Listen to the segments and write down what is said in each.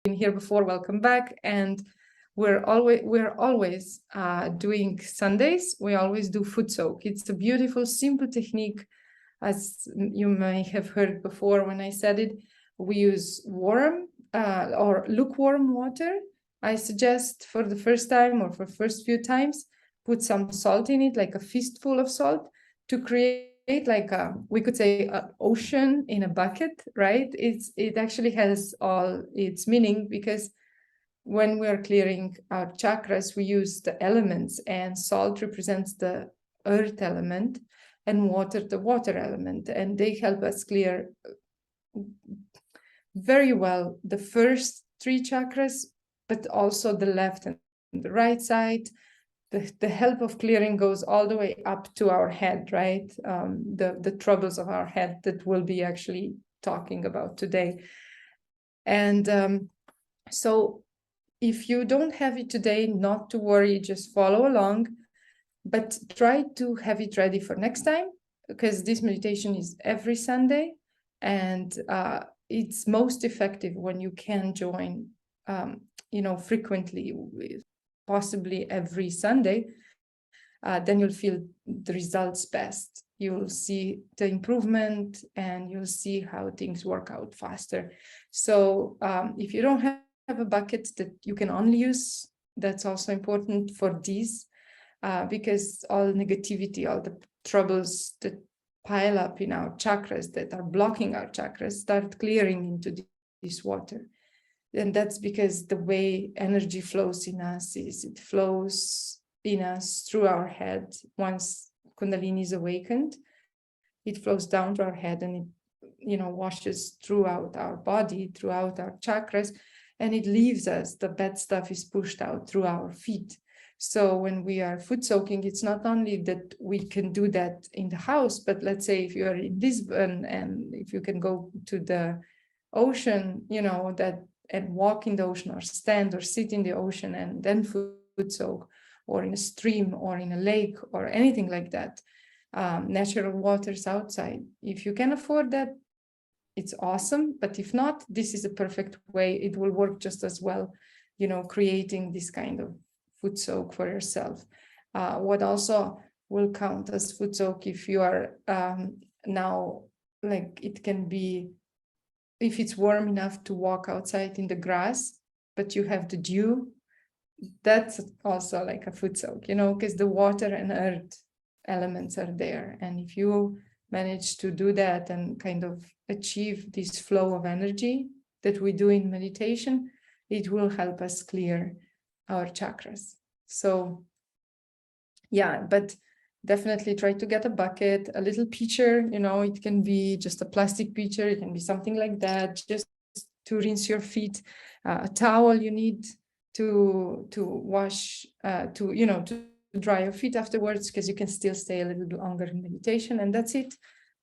been here before, welcome back. And we're always doing Sundays. We always do foot soak. It's a beautiful, simple technique, as you may have heard before when I said it. We use warm or lukewarm water. I suggest for the first time or for first few times, put some salt in it, like a fistful of salt, to create like we could say an ocean in a bucket, right? It actually has all its meaning, because when we are clearing our chakras, we use the elements, and salt represents the earth element and water the water element, and they help us clear very well the first three chakras, but also the left and the right side. The help of clearing goes all the way up to our head, right? The troubles of our head that we'll be actually talking about today. And so if you don't have it today, not to worry, just follow along, but try to have it ready for next time, because this meditation is every Sunday, and it's most effective when you can join, frequently, possibly every Sunday. Then you'll feel the results best. You'll see the improvement, and you'll see how things work out faster. So if you don't have a bucket that you can only use, that's also important for these, because all negativity, all the troubles that pile up in our chakras that are blocking our chakras start clearing into this water. And that's because the way energy flows in us is it flows in us through our head. Once Kundalini is awakened, it flows down to our head, and it washes throughout our body, throughout our chakras, and it leaves us. The bad stuff is pushed out through our feet. So when we are foot soaking, it's not only that we can do that in the house, but let's say if you are in Lisbon and if you can go to the ocean, and walk in the ocean, or stand or sit in the ocean and then foot soak, or in a stream or in a lake or anything like that, natural waters outside. If you can afford that, it's awesome. But if not, this is a perfect way. It will work just as well, creating this kind of foot soak for yourself. What also will count as foot soak, if you are now, like, it can be, if it's warm enough to walk outside in the grass, but you have the dew, that's also like a foot soak, because the water and earth elements are there. And if you manage to do that and kind of achieve this flow of energy that we do in meditation, it will help us clear our chakras. So yeah, but definitely try to get a bucket, a little pitcher, it can be just a plastic pitcher, it can be something like that, just to rinse your feet, a towel you need to wash, to dry your feet afterwards, because you can still stay a little bit longer in meditation, and that's it.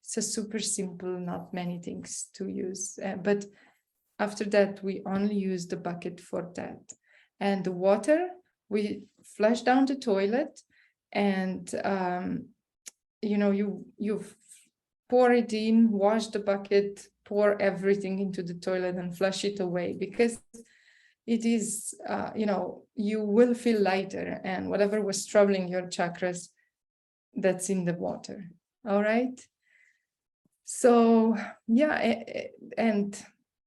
It's a super simple, not many things to use, but after that we only use the bucket for that. And the water, we flush down the toilet, and you pour it in, wash the bucket, pour everything into the toilet and flush it away, because it is you will feel lighter, and whatever was troubling your chakras, that's in the water. All right, so yeah, and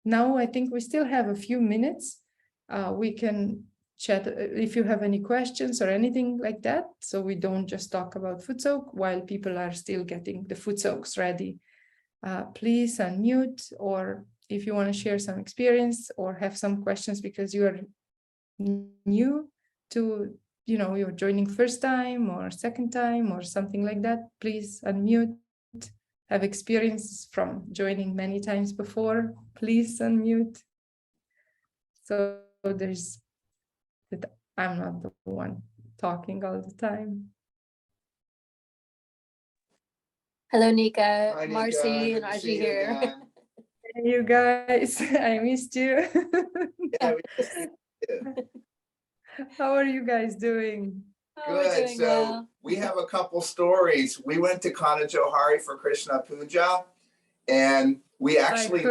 now I think we still have a few minutes. We can chat if you have any questions or anything like that, so we don't just talk about foot soak while people are still getting the foot soaks ready. Please unmute, or if you want to share some experience or have some questions because you are new to, you're joining first time or second time or something like that, please unmute. Have experience from joining many times before, please unmute. So there's that I'm not the one talking all the time. Hello, Nika. Hi, Nika. Marcy and Archie here. Hey, you guys, I missed you. Yeah, we missed you too. How are you guys doing? Oh, we're Good. doing So well. we have a couple stories. We went to Kana Johari for Krishna Puja, and we actually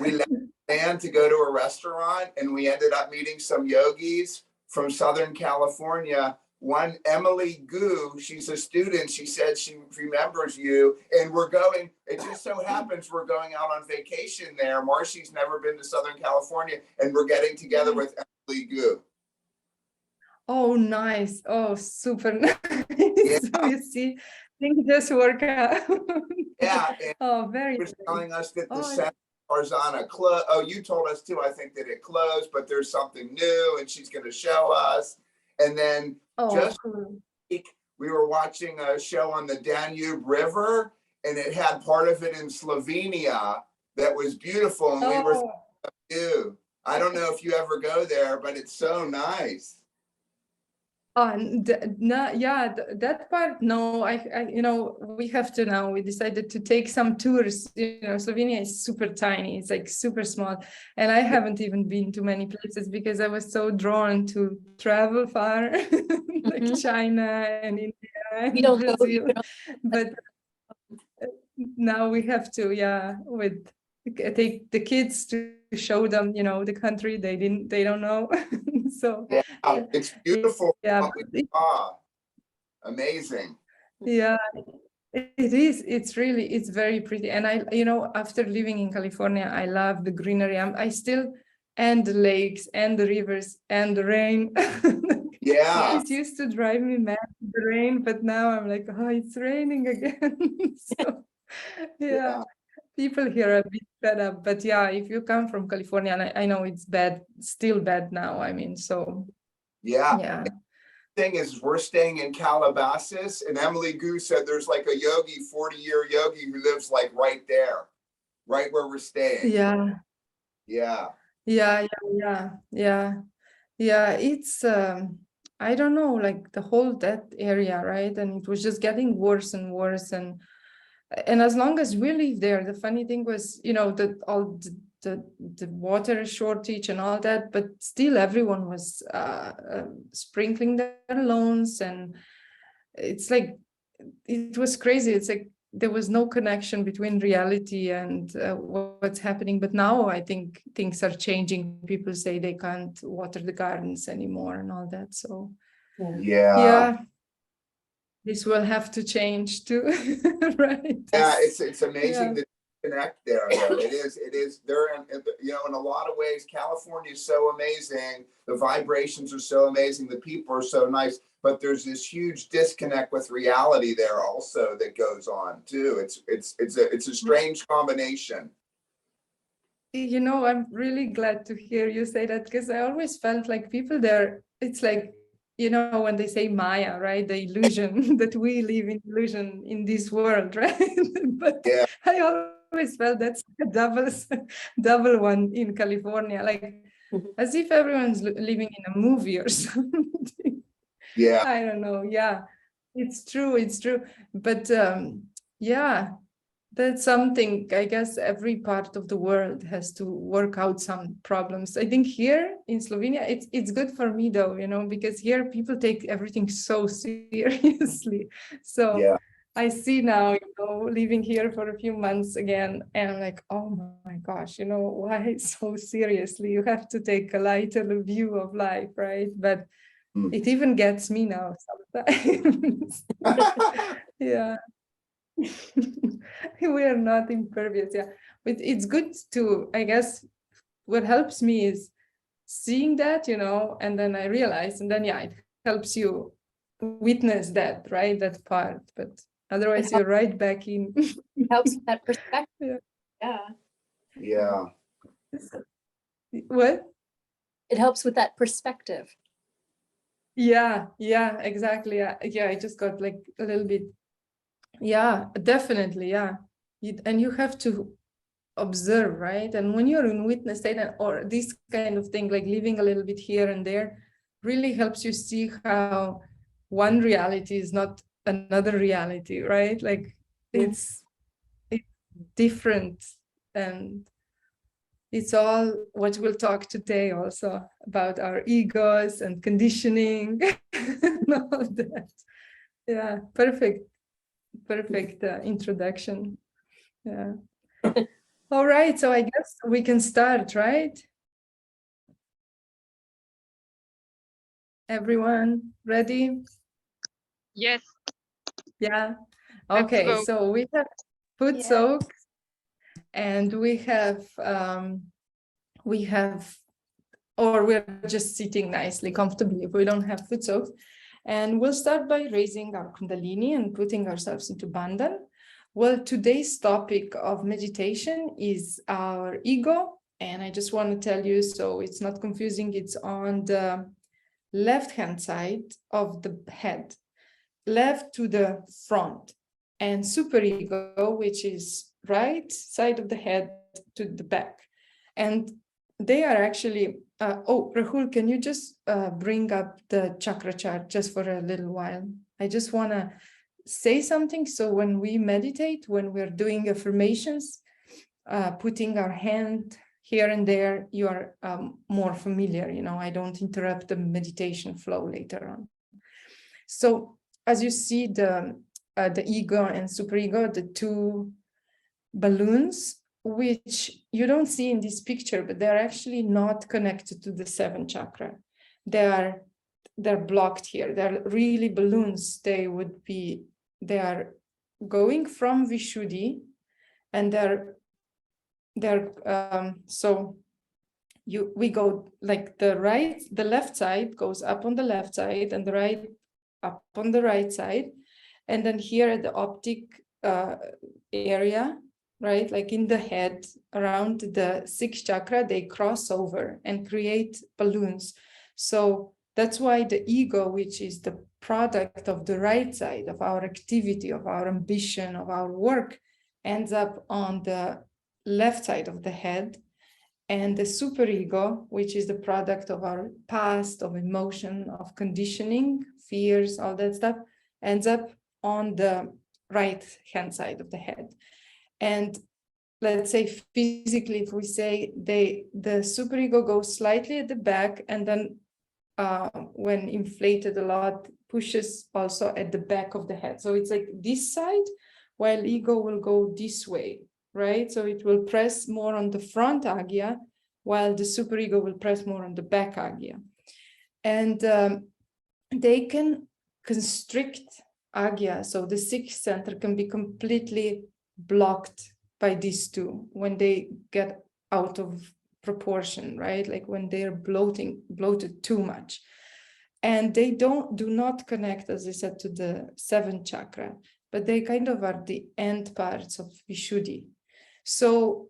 we left and to go to a restaurant, and we ended up meeting some yogis from Southern California. One, Emily Gu, she's a student. She said she remembers you, and we're going. It just so happens we're going out on vacation there. Marcy's never been to Southern California, and we're getting together with Emily Gu. Oh, nice. Oh, super nice. Yeah. So you see, things just work out. Yeah, and Oh, very she was nice. telling us that the Oh, Santa Tarzana closed. Oh, you told us too. I think that it closed, but there's something new, and she's going to show us. And then oh, just cool. week, we were watching a show on the Danube River, and it had part of it in Slovenia that was beautiful. And we were Oh, too. I don't know if you ever go there, but it's so nice. no, yeah, that part, no, we have to now. We decided to take some tours. Slovenia is super tiny. It's like super small. And I haven't even been to many places because I was so drawn to travel far, like China and India and You don't go. Brazil. But now we have to, take the kids to show them, the country they don't know. So Yeah, it's beautiful. yeah, What we saw. Amazing. yeah, it is. It's very pretty. And after living in California, I love the greenery. And the lakes and the rivers and the rain. Yeah. It used to drive me mad, the rain, but now I'm like, oh, it's raining again. So yeah, people here are a bit fed up. But yeah, if you come from California, and I know it's bad, still bad now. I mean, so Yeah. yeah. Thing is, we're staying in Calabasas, and Emily Gu said there's like a yogi, 40-year yogi who lives like right there, right where we're staying. Yeah. Yeah. Yeah. It's I don't know, like the whole that area, right? And it was just getting worse and worse. And as long as we live there, the funny thing was, that all the water shortage and all that, but still everyone was sprinkling their lawns, and it's like it was crazy. It's like there was no connection between reality and what's happening. But now I think things are changing. People say they can't water the gardens anymore and all that. So yeah, this will have to change too. Right? Yeah, it's amazing Yeah. to connect there. Though. It is. They're in a lot of ways, California is so amazing. The vibrations are so amazing. The people are so nice. But there's this huge disconnect with reality there also that goes on too. It's a strange combination. I'm really glad to hear you say that, because I always felt like people there, it's like, when they say Maya, right? The illusion that we live in illusion in this world, right? But Yeah. I always felt that's a double one in California, like as if everyone's living in a movie or something. Yeah. I don't know. Yeah, it's true. But yeah, that's something, I guess every part of the world has to work out some problems. I think here in Slovenia, it's good for me though, because here people take everything so seriously. So Yeah. I see now, living here for a few months again, and I'm like, oh my gosh, why so seriously? You have to take a lighter view of life, right? But it even gets me now sometimes. Yeah. We are not impervious, yeah. But it's good to, I guess, what helps me is seeing that, and then I realize, and then it helps you witness that, right? That part. But otherwise you're right back in. It helps with that perspective. Yeah. What? It helps with that perspective. Yeah, exactly. Yeah, I just got like a little bit. Yeah, definitely. Yeah. And you have to observe, right? And when you're in witness state or this kind of thing, like living a little bit here and there, really helps you see how one reality is not another reality, right? Like it's different, and it's all what we'll talk today also about our egos and conditioning and all that. Yeah, perfect introduction. Yeah. All right, so I guess we can start, right? Everyone ready? Yes, Yeah. let's Okay, go. so we have foot Yeah. soak and we have or we're just sitting nicely, comfortably if we don't have foot soaks. And we'll start by raising our Kundalini and putting ourselves into Bandhan. Well, today's topic of meditation is our ego. And I just want to tell you, so it's not confusing, it's on the left-hand side of the head, left to the front, and superego, which is right side of the head to the back. And they are actually, oh, Rahul, can you just bring up the chakra chart just for a little while? I just want to say something. So when we meditate, when we're doing affirmations, putting our hand here and there, you are more familiar. I don't interrupt the meditation flow later on. So as you see the ego and superego, the two balloons, which you don't see in this picture, but they're actually not connected to the seventh chakra. They're blocked here. They're really balloons. They are going from Vishuddhi, and we go like the left side goes up on the left side and the right up on the right side. And then here at the optic area, right, like in the head around the sixth chakra, they cross over and create balloons. So that's why the ego, which is the product of the right side of our activity, of our ambition, of our work, ends up on the left side of the head. And the superego, which is the product of our past, of emotion, of conditioning, fears, all that stuff, ends up on the right hand side of the head. And let's say physically, if we say the superego goes slightly at the back, and then when inflated a lot, pushes also at the back of the head. So it's like this side, while ego will go this way, right? So it will press more on the front agya, while the superego will press more on the back agya. And they can constrict agya. So the sixth center can be completely blocked by these two when they get out of proportion, right? Like when they're bloated too much. And they do not connect, as I said, to the seventh chakra, but they kind of are the end parts of Vishuddhi. So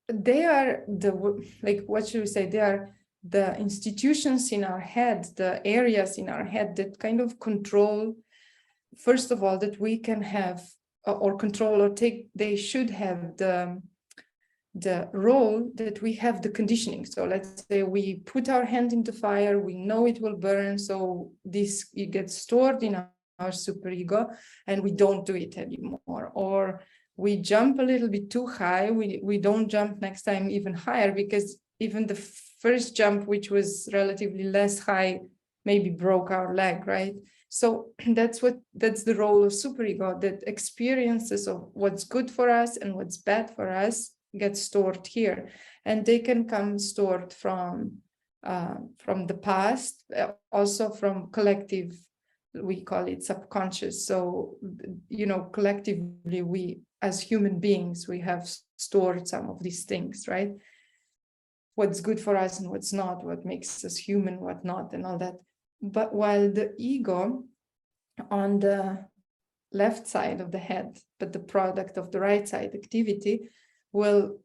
they are what should we say? They are the institutions in our head, the areas in our head that kind of control, first of all, that we can have or control or take, they should have the role that we have the conditioning. So let's say we put our hand into fire, we know it will burn, so it gets stored in our superego and we don't do it anymore. Or we jump a little bit too high, we don't jump next time even higher, because even the first jump, which was relatively less high, maybe broke our leg, right? So that's the role of superego, that experiences of what's good for us and what's bad for us get stored here. And they can come stored from the past, also from collective, we call it subconscious. So, collectively, we as human beings, we have stored some of these things, right? What's good for us and what's not, what makes us human, what not, and all that. But while the ego on the left side of the head, but the product of the right side activity, will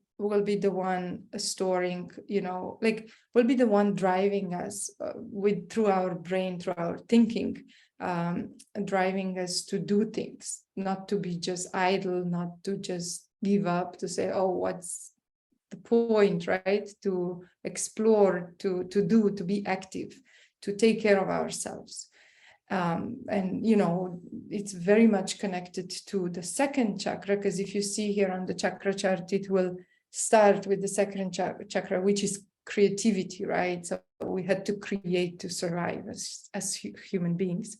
be the one storing, will be the one driving us through our brain, through our thinking, driving us to do things, not to be just idle, not to just give up, to say, oh, what's the point, right? To explore, to do, to be active, to take care of ourselves. And it's very much connected to the second chakra, because if you see here on the chakra chart, it will start with the second chakra, which is creativity, right? So we had to create to survive as human beings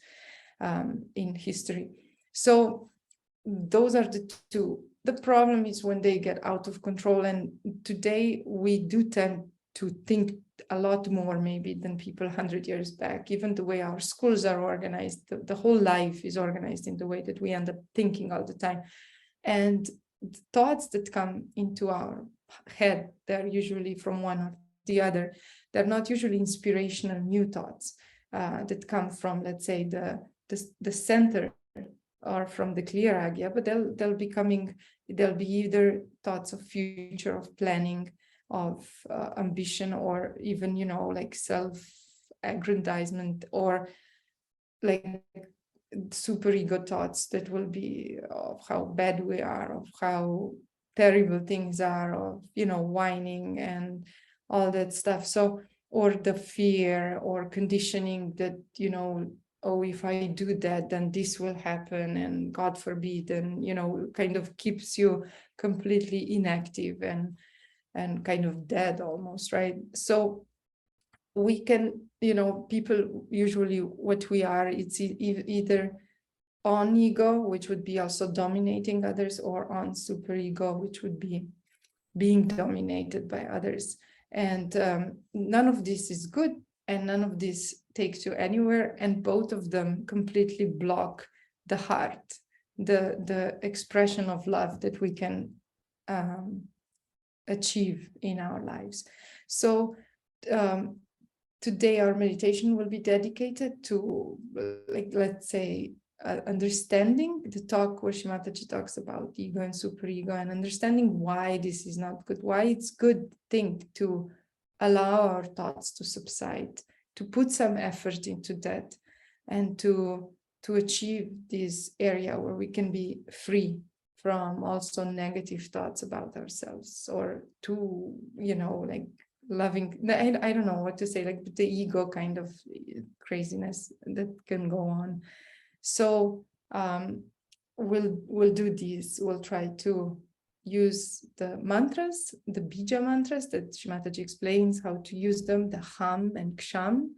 in history. So those are the two. The problem is when they get out of control. And today we do tend to think a lot more maybe than people 100 years back. Even the way our schools are organized, the whole life is organized in the way that we end up thinking all the time. And the thoughts that come into our head, they're usually from one or the other. They're not usually inspirational new thoughts that come from, let's say, the center or from the clear agya, but they'll be either thoughts of future, of planning, of ambition, or even, like self-aggrandizement, or like superego thoughts that will be of how bad we are, of how terrible things are, of, whining and all that stuff. So, or the fear or conditioning that, oh, if I do that, then this will happen, and God forbid, and, kind of keeps you completely inactive and kind of dead almost, right? So we can, people usually what we are, it's either on ego, which would be also dominating others, or on superego, which would be being dominated by others. And none of this is good, and none of this takes you anywhere, and both of them completely block the heart, the expression of love that we can achieve in our lives. So today our meditation will be dedicated to, let's say, understanding the talk where Shimataji talks about ego and superego, and understanding why this is not good, why it's good thing to allow our thoughts to subside, to put some effort into that, and to achieve this area where we can be free from also negative thoughts about ourselves, or to, like loving, I don't know what to say, like the ego kind of craziness that can go on. So we'll do this. We'll try to use the mantras, the bija mantras that Shimataji explains how to use them, the ham and ksham,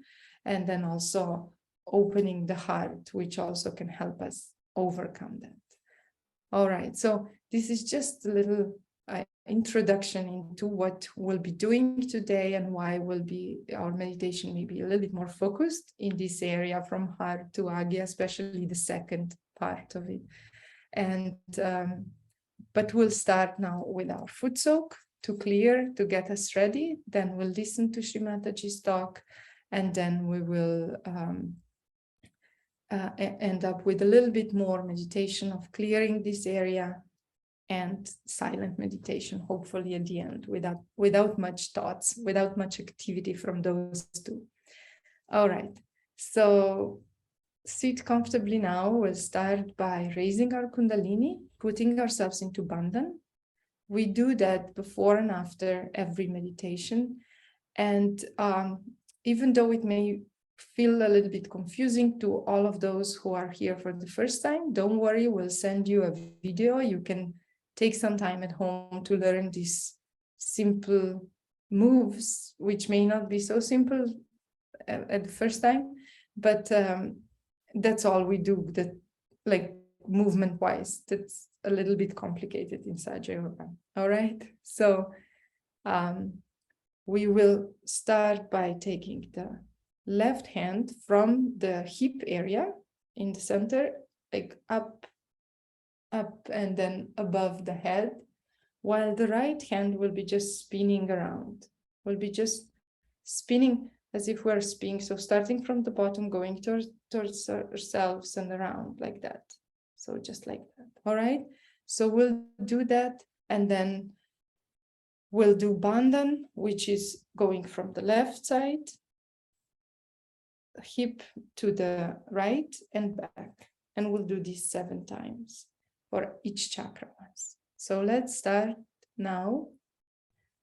and then also opening the heart, which also can help us overcome that. All right, so this is just a little introduction into what we'll be doing today, and why will be our meditation maybe a little bit more focused in this area from heart to agya, especially the second part of it. And but we'll start now with our footsoak to clear, to get us ready. Then we'll listen to Shimataji's talk, and then we will end up with a little bit more meditation of clearing this area, and silent meditation, hopefully at the end, without much thoughts, without much activity from those two. All right, so sit comfortably now. We'll start by raising our kundalini, putting ourselves into bandhan. We do that before and after every meditation. And even though it may feel a little bit confusing to all of those who are here for the first time, don't worry, we'll send you a video. You can take some time at home to learn these simple moves, which may not be so simple at the first time, but that's all we do, that like movement wise, that's a little bit complicated in Sahaja Yoga. All right, so we will start by taking the left hand from the hip area in the center, like up, and then above the head, while the right hand will be just spinning around. We'll be just spinning as if we're spinning. So starting from the bottom, going towards ourselves and around like that. So just like that. All right. So we'll do that, and then we'll do bandhan, which is going from the left side, hip to the right and back. And we'll do this 7 times for each chakra once. So let's start now.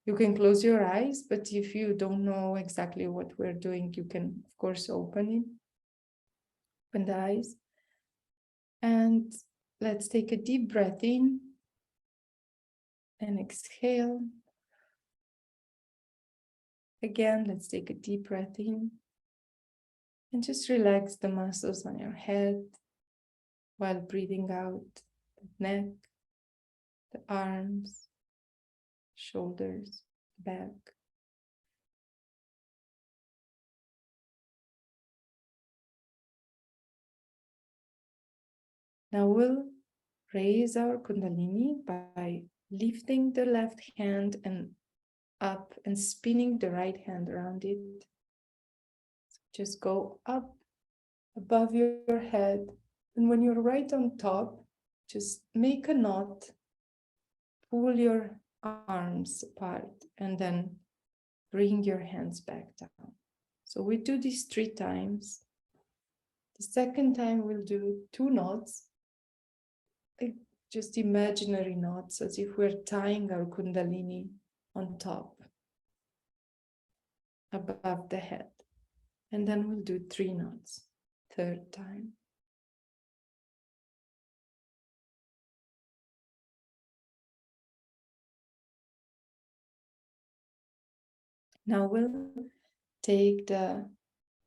You can close your eyes, but if you don't know exactly what we're doing, you can, of course, open the eyes. And let's take a deep breath in and exhale. Again, let's take a deep breath in and just relax the muscles on your head while breathing out neck, the arms, shoulders, back. Now we'll raise our Kundalini by lifting the left hand and up and spinning the right hand around it. Just go up above your head. And when you're right on top, just make a knot, pull your arms apart, and then bring your hands back down. So we do this 3 times. The second time we'll do 2 knots, like just imaginary knots, as if we're tying our Kundalini on top, above the head. And then we'll do 3 knots, third time. Now we'll take the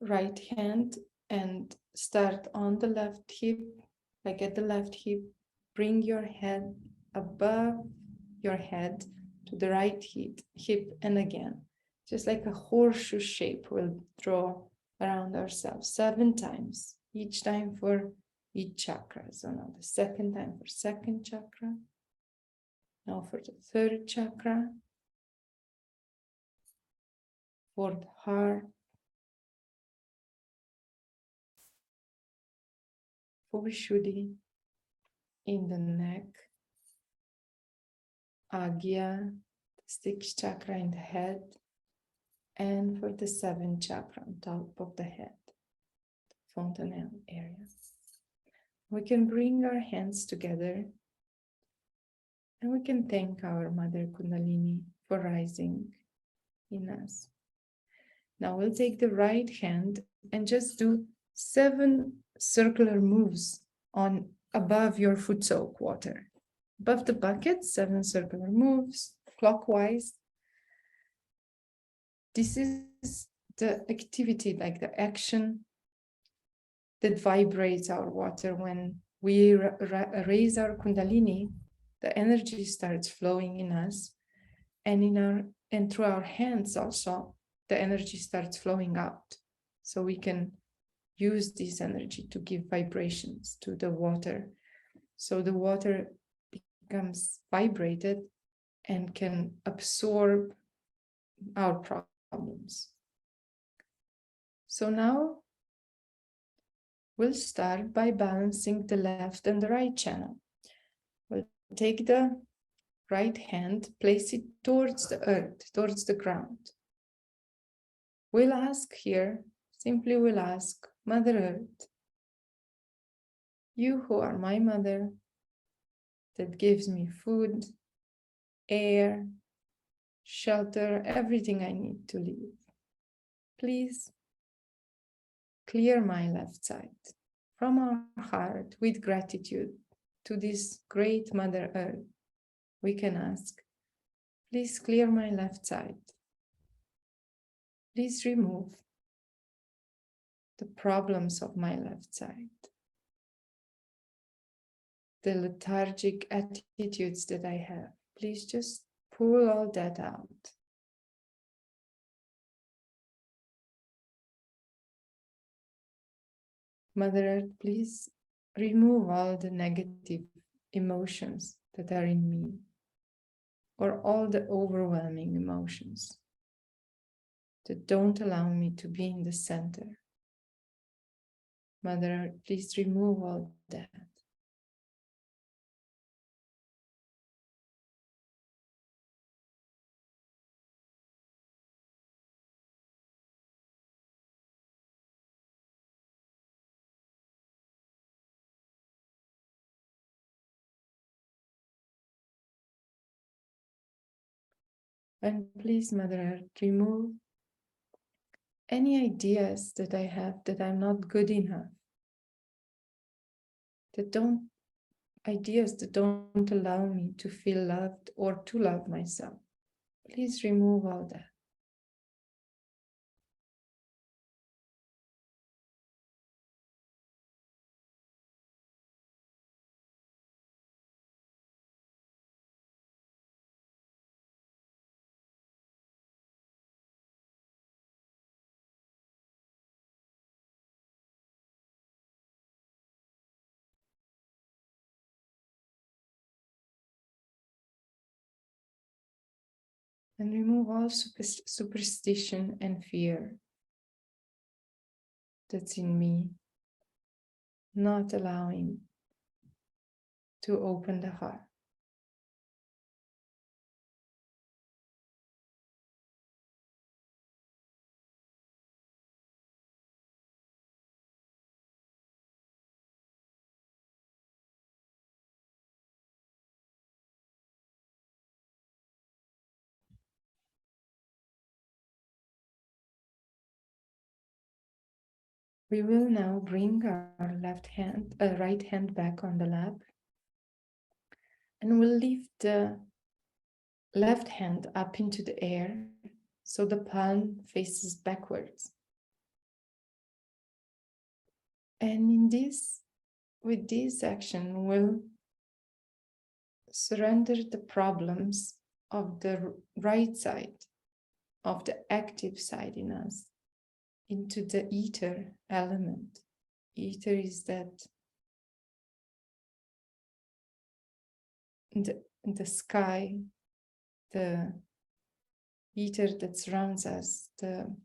right hand and start on the left hip, like at the left hip. Bring your head above your head to the right hip, and again, just like a horseshoe shape, we'll draw around ourselves 7 times, each time for each chakra. So now the second time for second chakra, now for the third chakra, for the heart, for Vishuddhi, in the neck, Agya, the 6th chakra in the head, and for the 7th chakra on top of the head, the fontanelle area. We can bring our hands together and we can thank our Mother Kundalini for rising in us. Now we'll take the right hand and just do 7 circular moves on above your footsoak water. Above the bucket, 7 circular moves clockwise. This is the activity, like the action that vibrates our water. When we raise our Kundalini, the energy starts flowing in us, and through our hands also, the energy starts flowing out. So we can use this energy to give vibrations to the water. So the water becomes vibrated and can absorb our problems. So now we'll start by balancing the left and the right channel. We'll take the right hand, place it towards the earth, towards the ground. We'll ask here, simply we'll ask, Mother Earth, you who are my mother, that gives me food, air, shelter, everything I need to live. Please clear my left side. From our heart, with gratitude to this great Mother Earth, we can ask, please clear my left side. Please remove the problems of my left side, the lethargic attitudes that I have. Please just pull all that out. Mother Earth, please remove all the negative emotions that are in me, or all the overwhelming emotions that don't allow me to be in the center. Mother Earth, please remove all that. And please, Mother Earth, remove any ideas that I have that I'm not good enough, ideas that don't allow me to feel loved or to love myself. Please remove all that. And remove all superstition and fear that's in me, not allowing to open the heart. We will now bring our right hand back on the lap, and we'll lift the left hand up into the air so the palm faces backwards. And with this action, we'll surrender the problems of the right side, of the active side in us, into the ether element. Ether is that the sky, the ether that surrounds us, the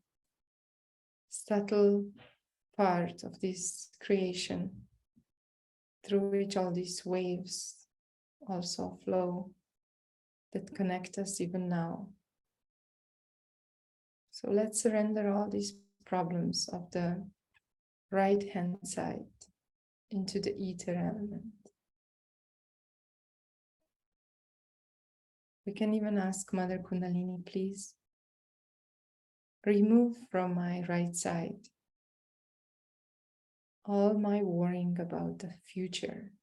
subtle part of this creation through which all these waves also flow that connect us even now. So let's surrender all these problems of the right hand side into the ether element. We can even ask Mother Kundalini, please remove from my right side all my worrying about the future,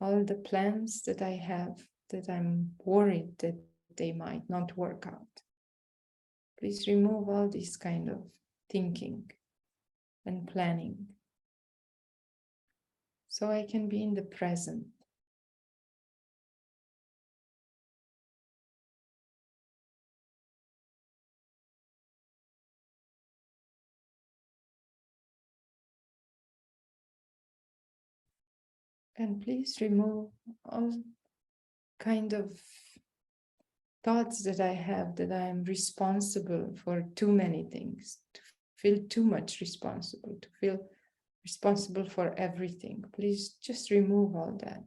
all the plans that I have that I'm worried that they might not work out. Please remove all this kind of thinking and planning so I can be in the present. And please remove all kind of thoughts that I have that I am responsible for too many things, to feel too much responsible, to feel responsible for everything. Please just remove all that.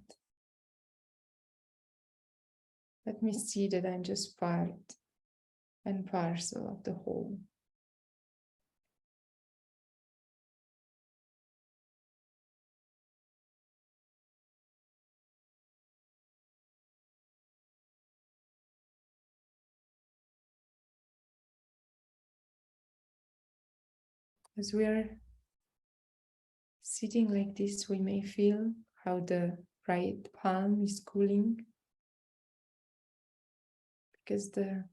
Let me see that I'm just part and parcel of the whole. As we are sitting like this, we may feel how the right palm is cooling because the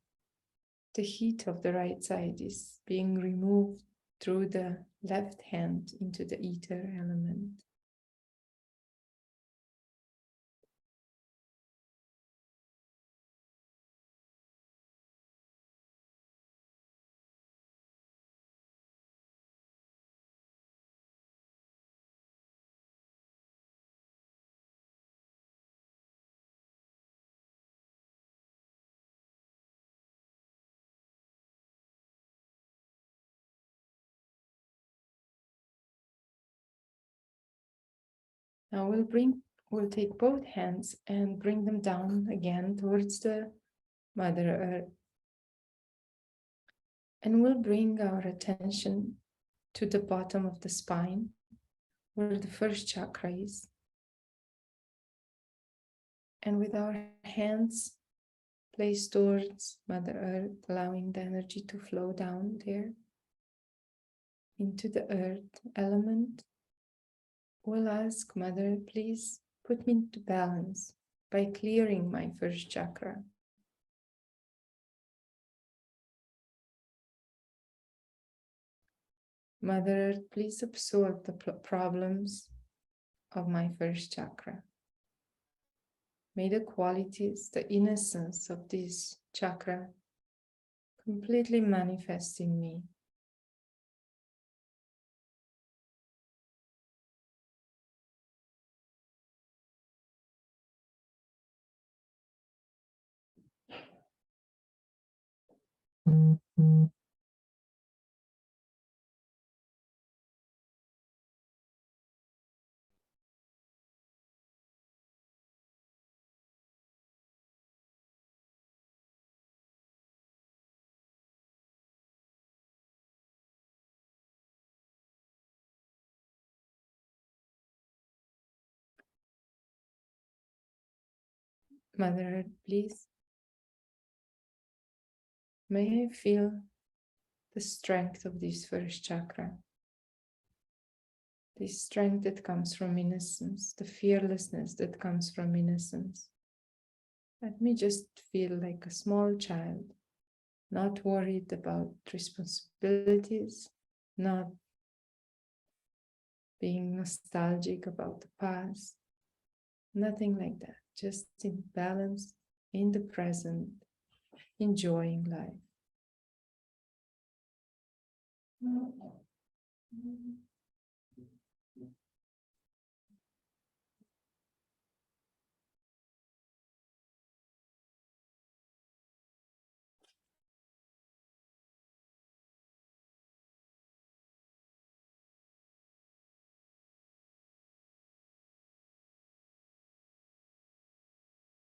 heat of the right side is being removed through the left hand into the ether element. Now we'll take both hands and bring them down again towards the Mother Earth. And we'll bring our attention to the bottom of the spine, where the first chakra is. And with our hands placed towards Mother Earth, allowing the energy to flow down there into the earth element, we'll ask Mother, please put me into balance by clearing my first chakra. Mother Earth, please absorb the problems of my first chakra. May the qualities, the innocence of this chakra completely manifest in me. Mother Earth, please. May I feel the strength of this first chakra. This strength that comes from innocence, the fearlessness that comes from innocence. Let me just feel like a small child, not worried about responsibilities, not being nostalgic about the past, nothing like that. Just in balance, in the present, enjoying life.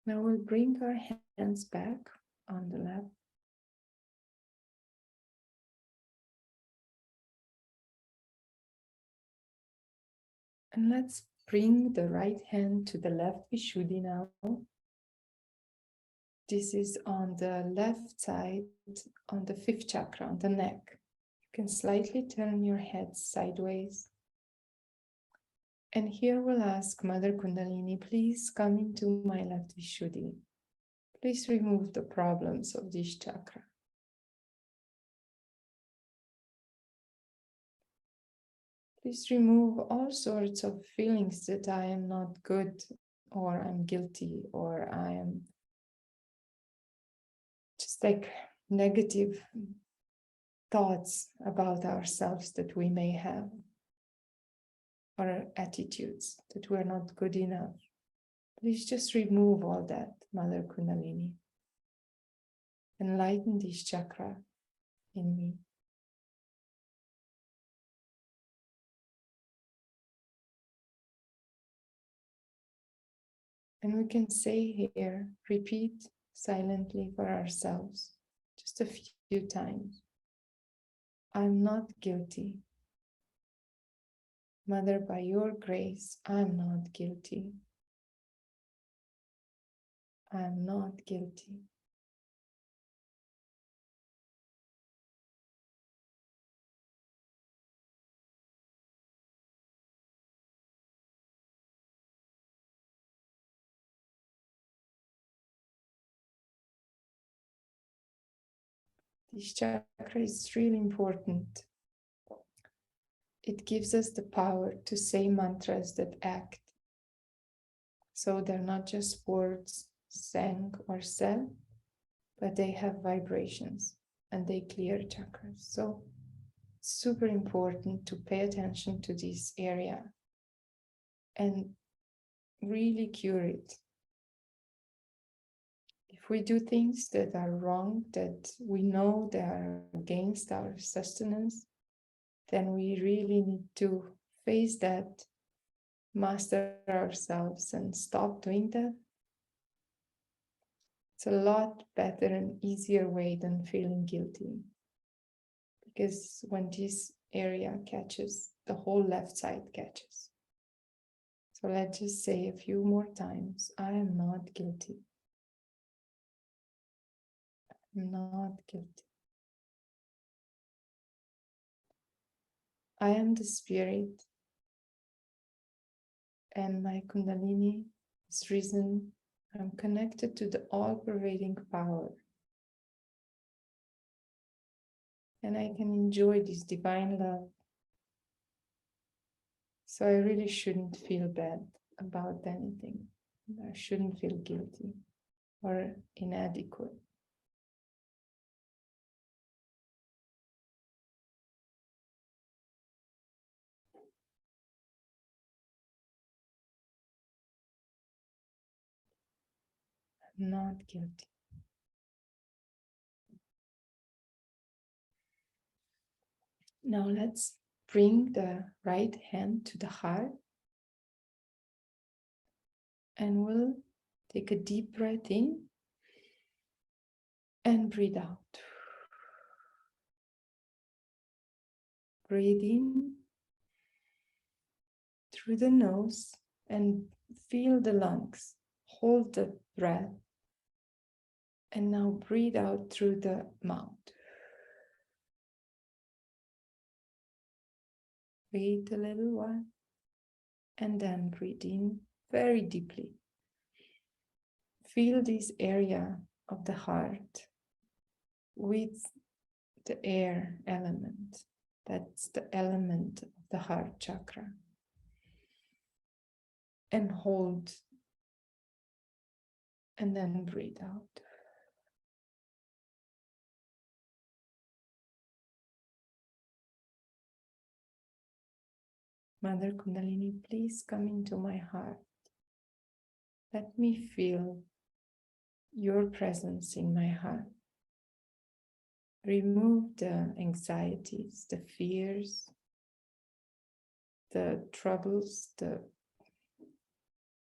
Now we'll bring our hands back on the lap. And let's bring the right hand to the left Vishuddhi now. This is on the left side, on the fifth chakra, on the neck. You can slightly turn your head sideways. And here we'll ask Mother Kundalini, please come into my left Vishuddhi. Please remove the problems of this chakra. Please remove all sorts of feelings that I am not good, or I'm guilty, or I am just like negative thoughts about ourselves that we may have, or attitudes that we're not good enough. Please just remove all that, Mother Kundalini. Enlighten this chakra in me. And we can say here, repeat silently for ourselves, just a few times. I'm not guilty. Mother, by your grace, I'm not guilty. I'm not guilty. This chakra is really important. It gives us the power to say mantras that act. So they're not just words sang or said, but they have vibrations and they clear chakras. So it's super important to pay attention to this area and really cure it. If we do things that are wrong, that we know they are against our sustenance, then we really need to face that, master ourselves and stop doing that. It's a lot better and easier way than feeling guilty. Because when this area catches, the whole left side catches. So let's just say a few more times, I am not guilty. I'm not guilty. I am the spirit, and my Kundalini is risen. I'm connected to the all-pervading power. And I can enjoy this divine love. So I really shouldn't feel bad about anything. I shouldn't feel guilty or inadequate. I'm not guilty. Now let's bring the right hand to the heart. And we'll take a deep breath in and breathe out. Breathe in through the nose and feel the lungs. Hold the breath. And now breathe out through the mouth. Wait a little while and then breathe in very deeply. Feel this area of the heart with the air element. That's the element of the heart chakra. And hold and then breathe out. Mother Kundalini, please come into my heart. Let me feel your presence in my heart. Remove the anxieties, the fears, the troubles,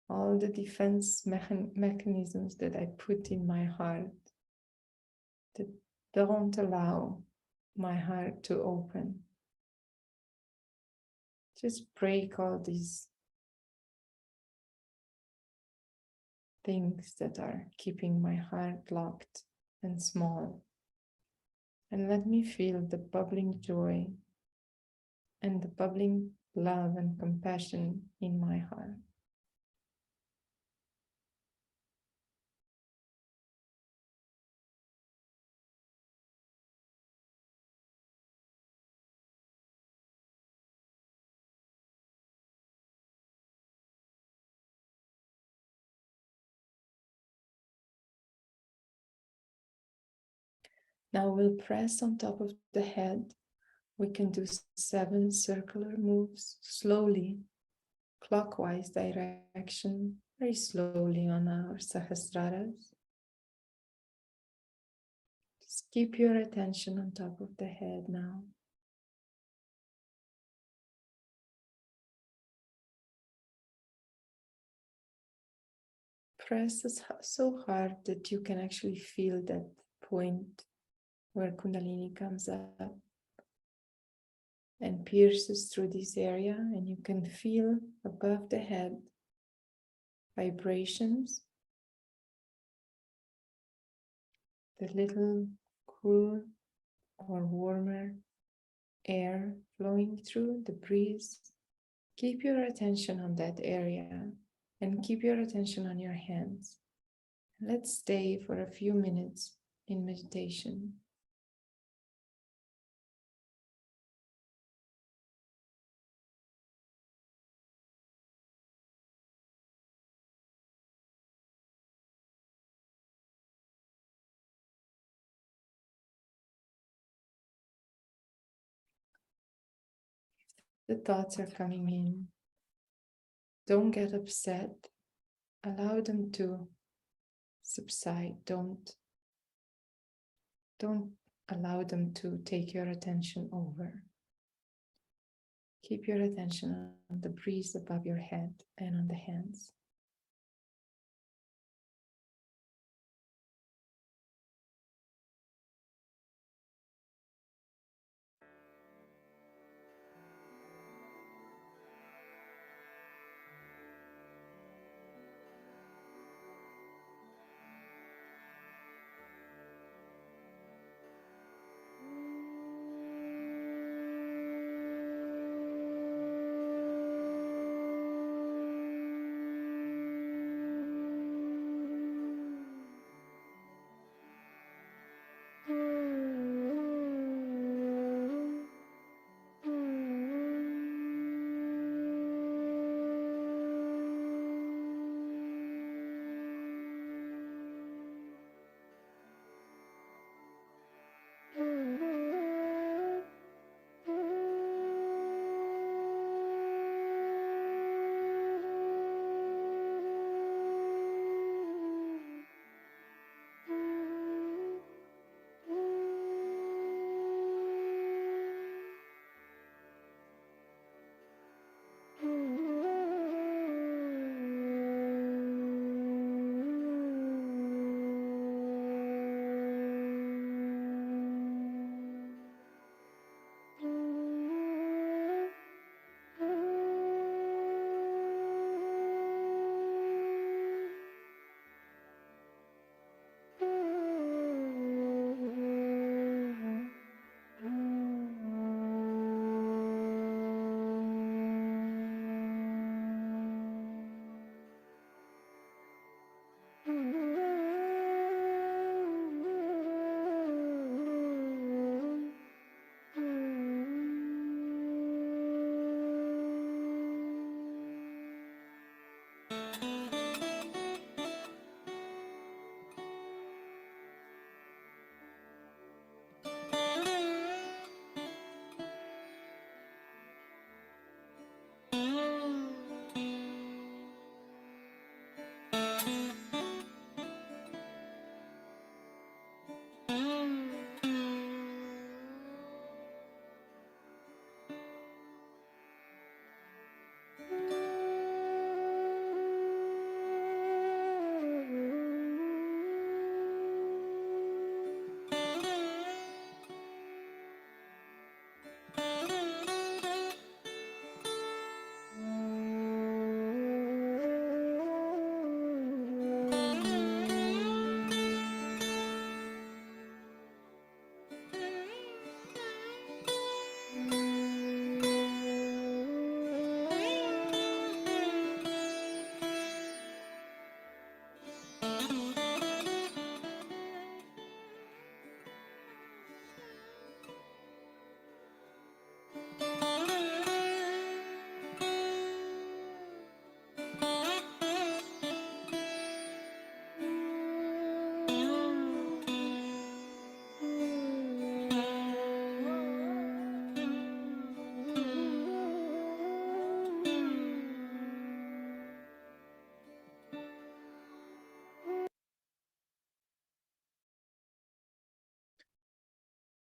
all the defense mechanisms that I put in my heart that don't allow my heart to open. Just break all these things that are keeping my heart locked and small. And let me feel the bubbling joy and the bubbling love and compassion in my heart. Now we'll press on top of the head. We can do 7 circular moves slowly, clockwise direction, very slowly on our sahasraras. Just keep your attention on top of the head now. Press so hard that you can actually feel that point where Kundalini comes up and pierces through this area, and you can feel above the head vibrations, the little cool or warmer air flowing through, the breeze. Keep your attention on that area and keep your attention on your hands. Let's stay for a few minutes in meditation. The thoughts are coming in. Don't get upset. Allow them to subside. Don't allow them to take your attention over. Keep your attention on the breeze above your head and on the hands.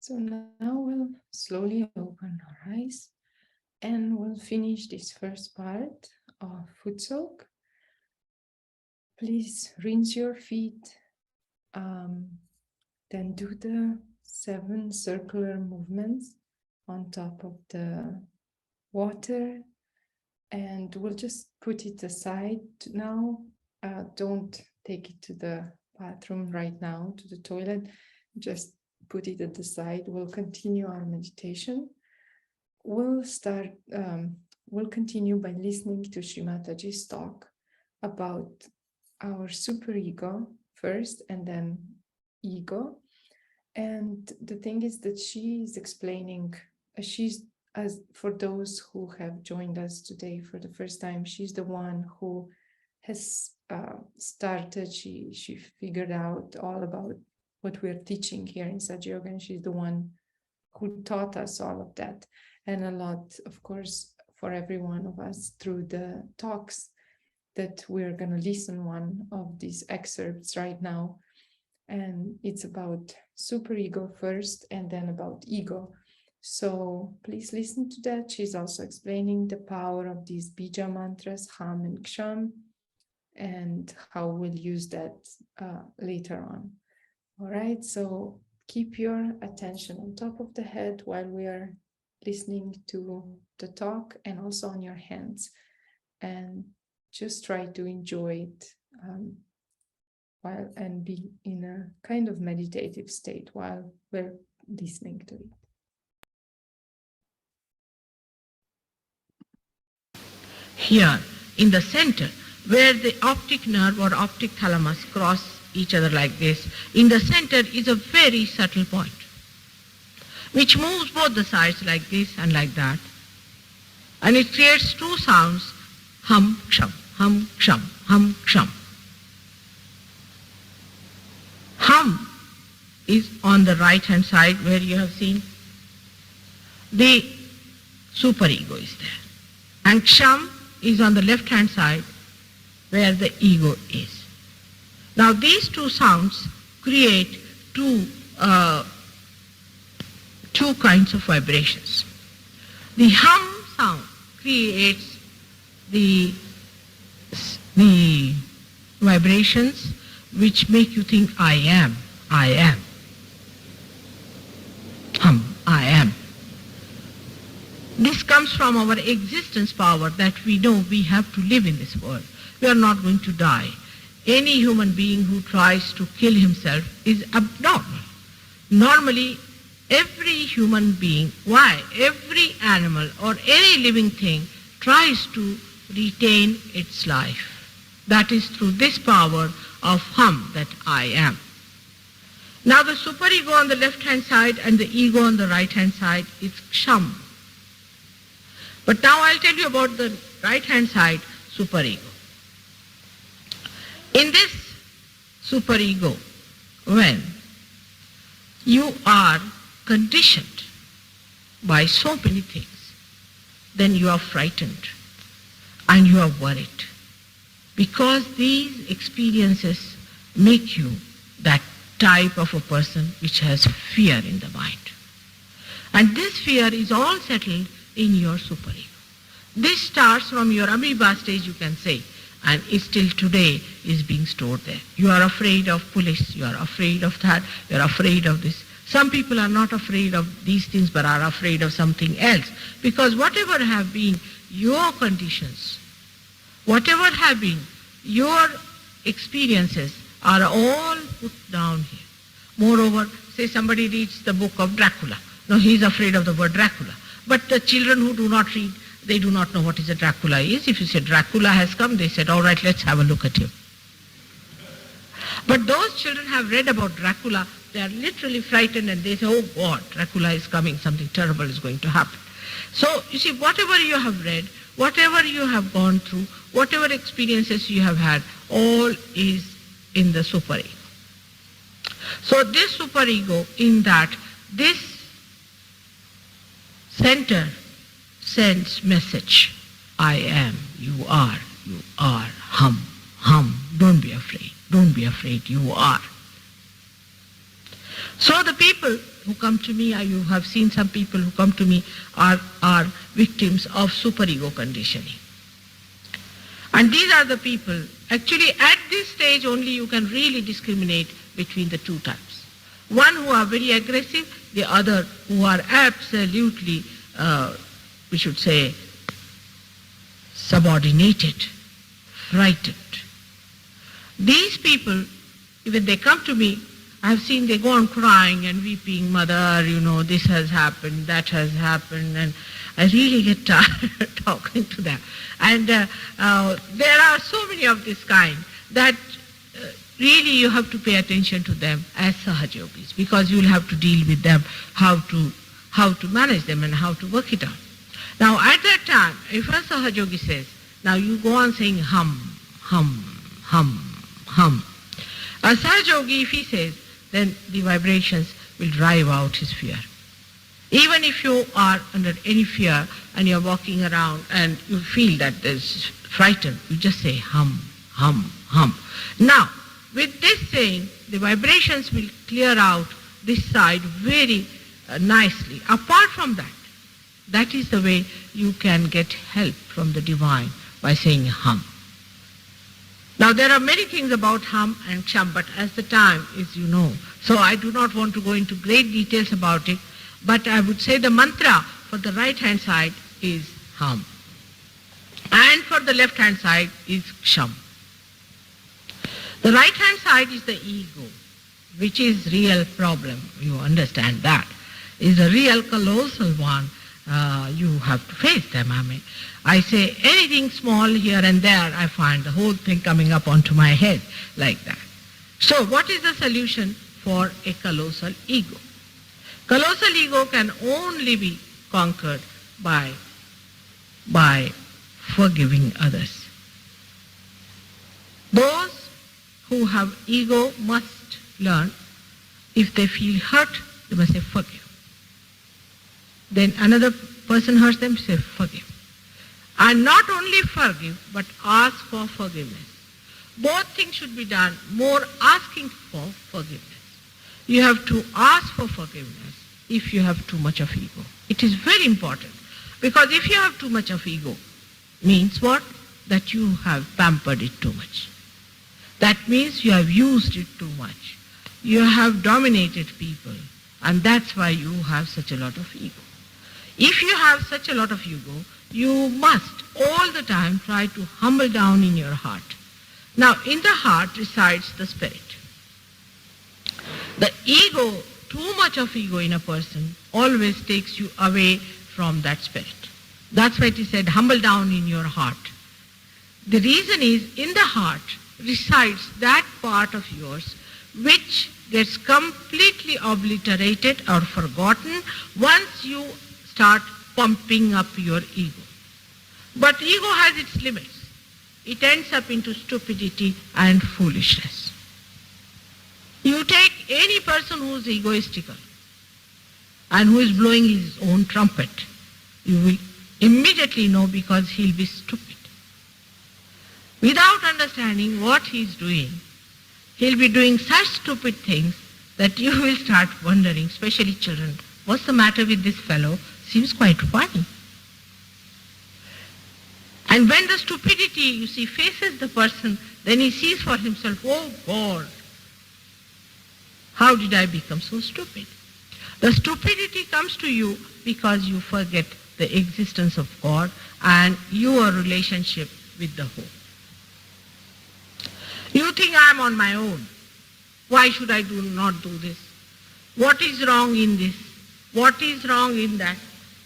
So now we'll slowly open our eyes and we'll finish this first part of foot soak. Please rinse your feet, then do the 7 circular movements on top of the water, and we'll just put it aside now. Don't take it to the bathroom right now, to the toilet, just put it at the side. We'll continue our meditation. We'll continue by listening to Sri Mataji's talk about our superego first and then ego. And the thing is that she is explaining, as for those who have joined us today for the first time, she's the one who has started, she figured out all about what we're teaching here in Saja Yoga, and she's the one who taught us all of that. And a lot, of course, for every one of us through the talks that we're going to listen one of these excerpts right now. And it's about superego first and then about ego. So please listen to that. She's also explaining the power of these bija mantras, Ham and Ksham, and how we'll use that later on. All right, so keep your attention on top of the head while we are listening to the talk, and also on your hands. And just try to enjoy it while and be in a kind of meditative state while we're listening to it. Here, in the center, where the optic nerve or optic thalamus cross each other like this, in the center is a very subtle point, which moves both the sides like this and like that. And it creates 2 sounds, hum, ksham, hum, ksham, hum, ksham. Hum is on the right hand side where you have seen. The superego is there. And ksham is on the left hand side where the ego is. Now these 2 sounds create two kinds of vibrations. The hum sound creates the vibrations which make you think I am. Hum, I am. This comes from our existence power that we know we have to live in this world. We are not going to die. Any human being who tries to kill himself is abnormal. Normally, every human being, every animal or any living thing tries to retain its life. That is through this power of hum, that I am. Now the superego on the left hand side and the ego on the right hand side is ksham. But now I'll tell you about the right hand side, superego. In this superego, when you are conditioned by so many things, then you are frightened and you are worried, because these experiences make you that type of a person which has fear in the mind. And this fear is all settled in your superego. This starts from your amoeba stage, you can say, and it still today is being stored there. You are afraid of police, you are afraid of that, you are afraid of this. Some people are not afraid of these things but are afraid of something else, because whatever have been your conditions, whatever have been your experiences are all put down here. Moreover, say somebody reads the book of Dracula. Now he is afraid of the word Dracula. But the children who do not read, they do not know what is a Dracula is. If you say Dracula has come, they said, all right, let's have a look at him. But those children have read about Dracula, they are literally frightened and they say, oh God, Dracula is coming, something terrible is going to happen. So, you see, whatever you have read, whatever you have gone through, whatever experiences you have had, all is in the superego. So this superego, in that, this center sends message. I am, you are, hum, don't be afraid, you are. So the people who come to me, you have seen some people who come to me are victims of superego conditioning. And these are the people, actually at this stage only you can really discriminate between the two types. One who are very aggressive, the other who are absolutely, we should say, subordinated, frightened. These people, when they come to me, I have seen they go on crying and weeping, mother, this has happened, that has happened, and I really get tired talking to them. And there are so many of this kind that really you have to pay attention to them as Sahaja Yogis, because you will have to deal with them, how to manage them and how to work it out. Now at that time, if a Sahaja Yogi says, now you go on saying hum, hum, hum, hum. A Sahaja Yogi, if he says, then the vibrations will drive out his fear. Even if you are under any fear and you're walking around and you feel that there's frightened, you just say hum, hum, hum. Now, with this saying, the vibrations will clear out this side very nicely. Apart from that, that is the way you can get help from the divine, by saying hum. Now there are many things about hum and cham, but as the time is, so I do not want to go into great details about it, but I would say the mantra for the right hand side is hum, and for the left hand side is sham. The right hand side is the ego, which is real problem. You understand that is a real colossal one. You have to face them. I say anything small here and there, I find the whole thing coming up onto my head like that. So what is the solution for a colossal ego? Colossal ego can only be conquered by forgiving others. Those who have ego must learn, if they feel hurt, they must say forgive. Then another person hurts them, say forgive. And not only forgive, but ask for forgiveness. Both things should be done, more asking for forgiveness. You have to ask for forgiveness if you have too much of ego. It is very important, because if you have too much of ego, means what? That you have pampered it too much. That means you have used it too much. You have dominated people, and that's why you have such a lot of ego. If you have such a lot of ego, you must all the time try to humble down in your heart. Now, in the heart resides the spirit. The ego, too much of ego in a person, always takes you away from that spirit. That's why it is said, humble down in your heart. The reason is, in the heart resides that part of yours which gets completely obliterated or forgotten once you start pumping up your ego. But ego has its limits. It ends up into stupidity and foolishness. You take any person who is egoistical and who is blowing his own trumpet, you will immediately know, because he'll be stupid. Without understanding what he's doing, he'll be doing such stupid things that you will start wondering, especially children, what's the matter with this fellow? Seems quite funny. And when the stupidity, you see, faces the person, then he sees for himself, oh God, how did I become so stupid? The stupidity comes to you because you forget the existence of God and your relationship with the whole. You think I am on my own. Why should I not do this? What is wrong in this? What is wrong in that?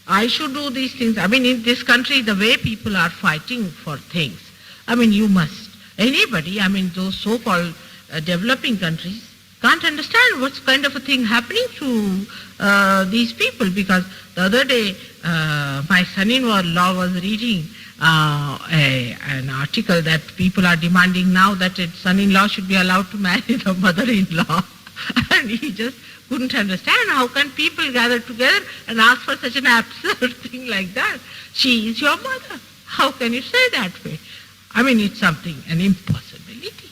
I should do these things. In this country, the way people are fighting for things, you must. Anybody, those so-called developing countries can't understand what's kind of a thing happening to these people, because the other day, my son-in-law was reading an article that people are demanding now that a son-in-law should be allowed to marry the mother-in-law. And he just couldn't understand, how can people gather together and ask for such an absurd thing like that? She is your mother. How can you say that way? It's something, an impossibility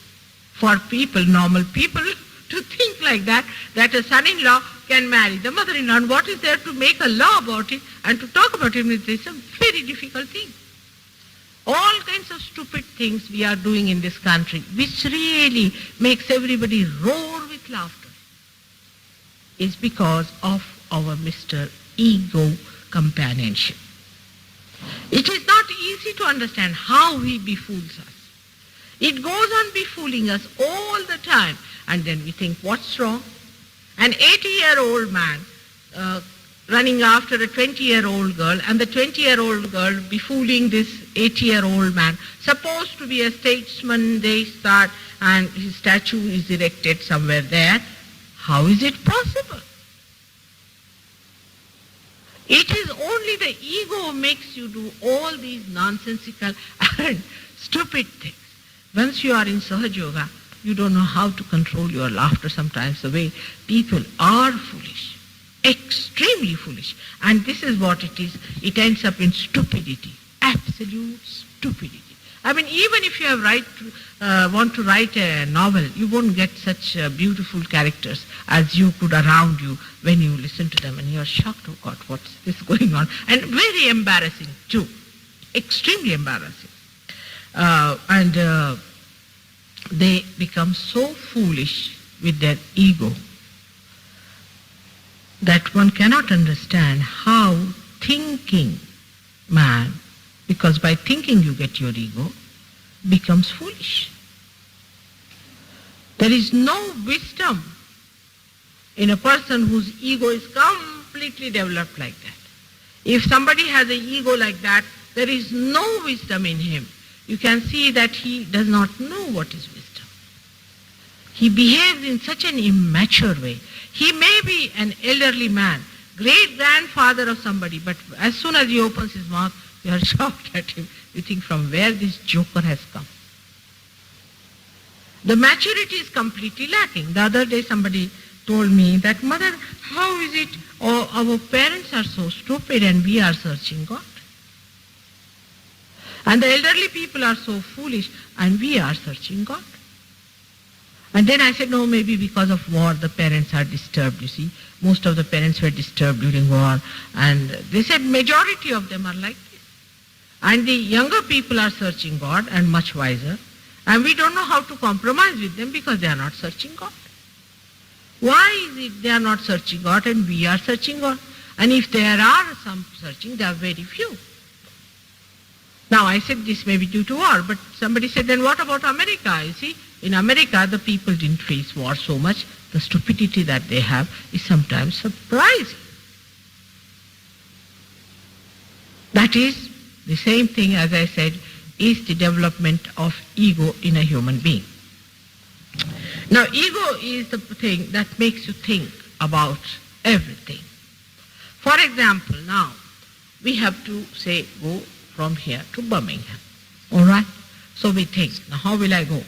for people, normal people, to think like that a son-in-law can marry the mother-in-law. And what is there to make a law about it and to talk about it? It's a very difficult thing. All kinds of stupid things we are doing in this country, which really makes everybody roar with laughter, is because of our Mr. Ego companionship. It is not easy to understand how he befools us. It goes on befooling us all the time, and then we think, what's wrong? An 80-year-old man running after a 20-year-old girl, and the 20-year-old girl befooling this 80-year-old man, supposed to be a statesman, they start, and his statue is erected somewhere there. How is it possible? It is only the ego makes you do all these nonsensical and stupid things. Once you are in Sahaja Yoga, you don't know how to control your laughter sometimes, the way people are foolish, extremely foolish. And this is what it is. It ends up in stupidity, absolute stupidity. I mean, even if you have want to write a novel, you won't get such beautiful characters as you could around you when you listen to them and you're shocked, oh God, what's this going on? And very embarrassing too, extremely embarrassing. They become so foolish with their ego that one cannot understand how thinking man, because by thinking you get your ego, becomes foolish. There is no wisdom in a person whose ego is completely developed like that. If somebody has an ego like that, there is no wisdom in him. You can see that he does not know what is wisdom. He behaves in such an immature way. He may be an elderly man, great-grandfather of somebody, but as soon as he opens his mouth, you are shocked at him. You think, from where this joker has come. The maturity is completely lacking. The other day somebody told me that, Mother, how is it our parents are so stupid and we are searching God? And the elderly people are so foolish and we are searching God. And then I said, no, maybe because of war the parents are disturbed, you see. Most of the parents were disturbed during war. And they said majority of them are like this. And the younger people are searching God and much wiser. And we don't know how to compromise with them because they are not searching God. Why is it they are not searching God and we are searching God? And if there are some searching, there are very few. Now I said this may be due to war, but somebody said, then what about America? You see, in America the people didn't face war so much. The stupidity that they have is sometimes surprising. That is the same thing, as I said, is the development of ego in a human being. Now, ego is the thing that makes you think about everything. For example, now, we have to say, go from here to Birmingham. All right? So we think, now how will I go?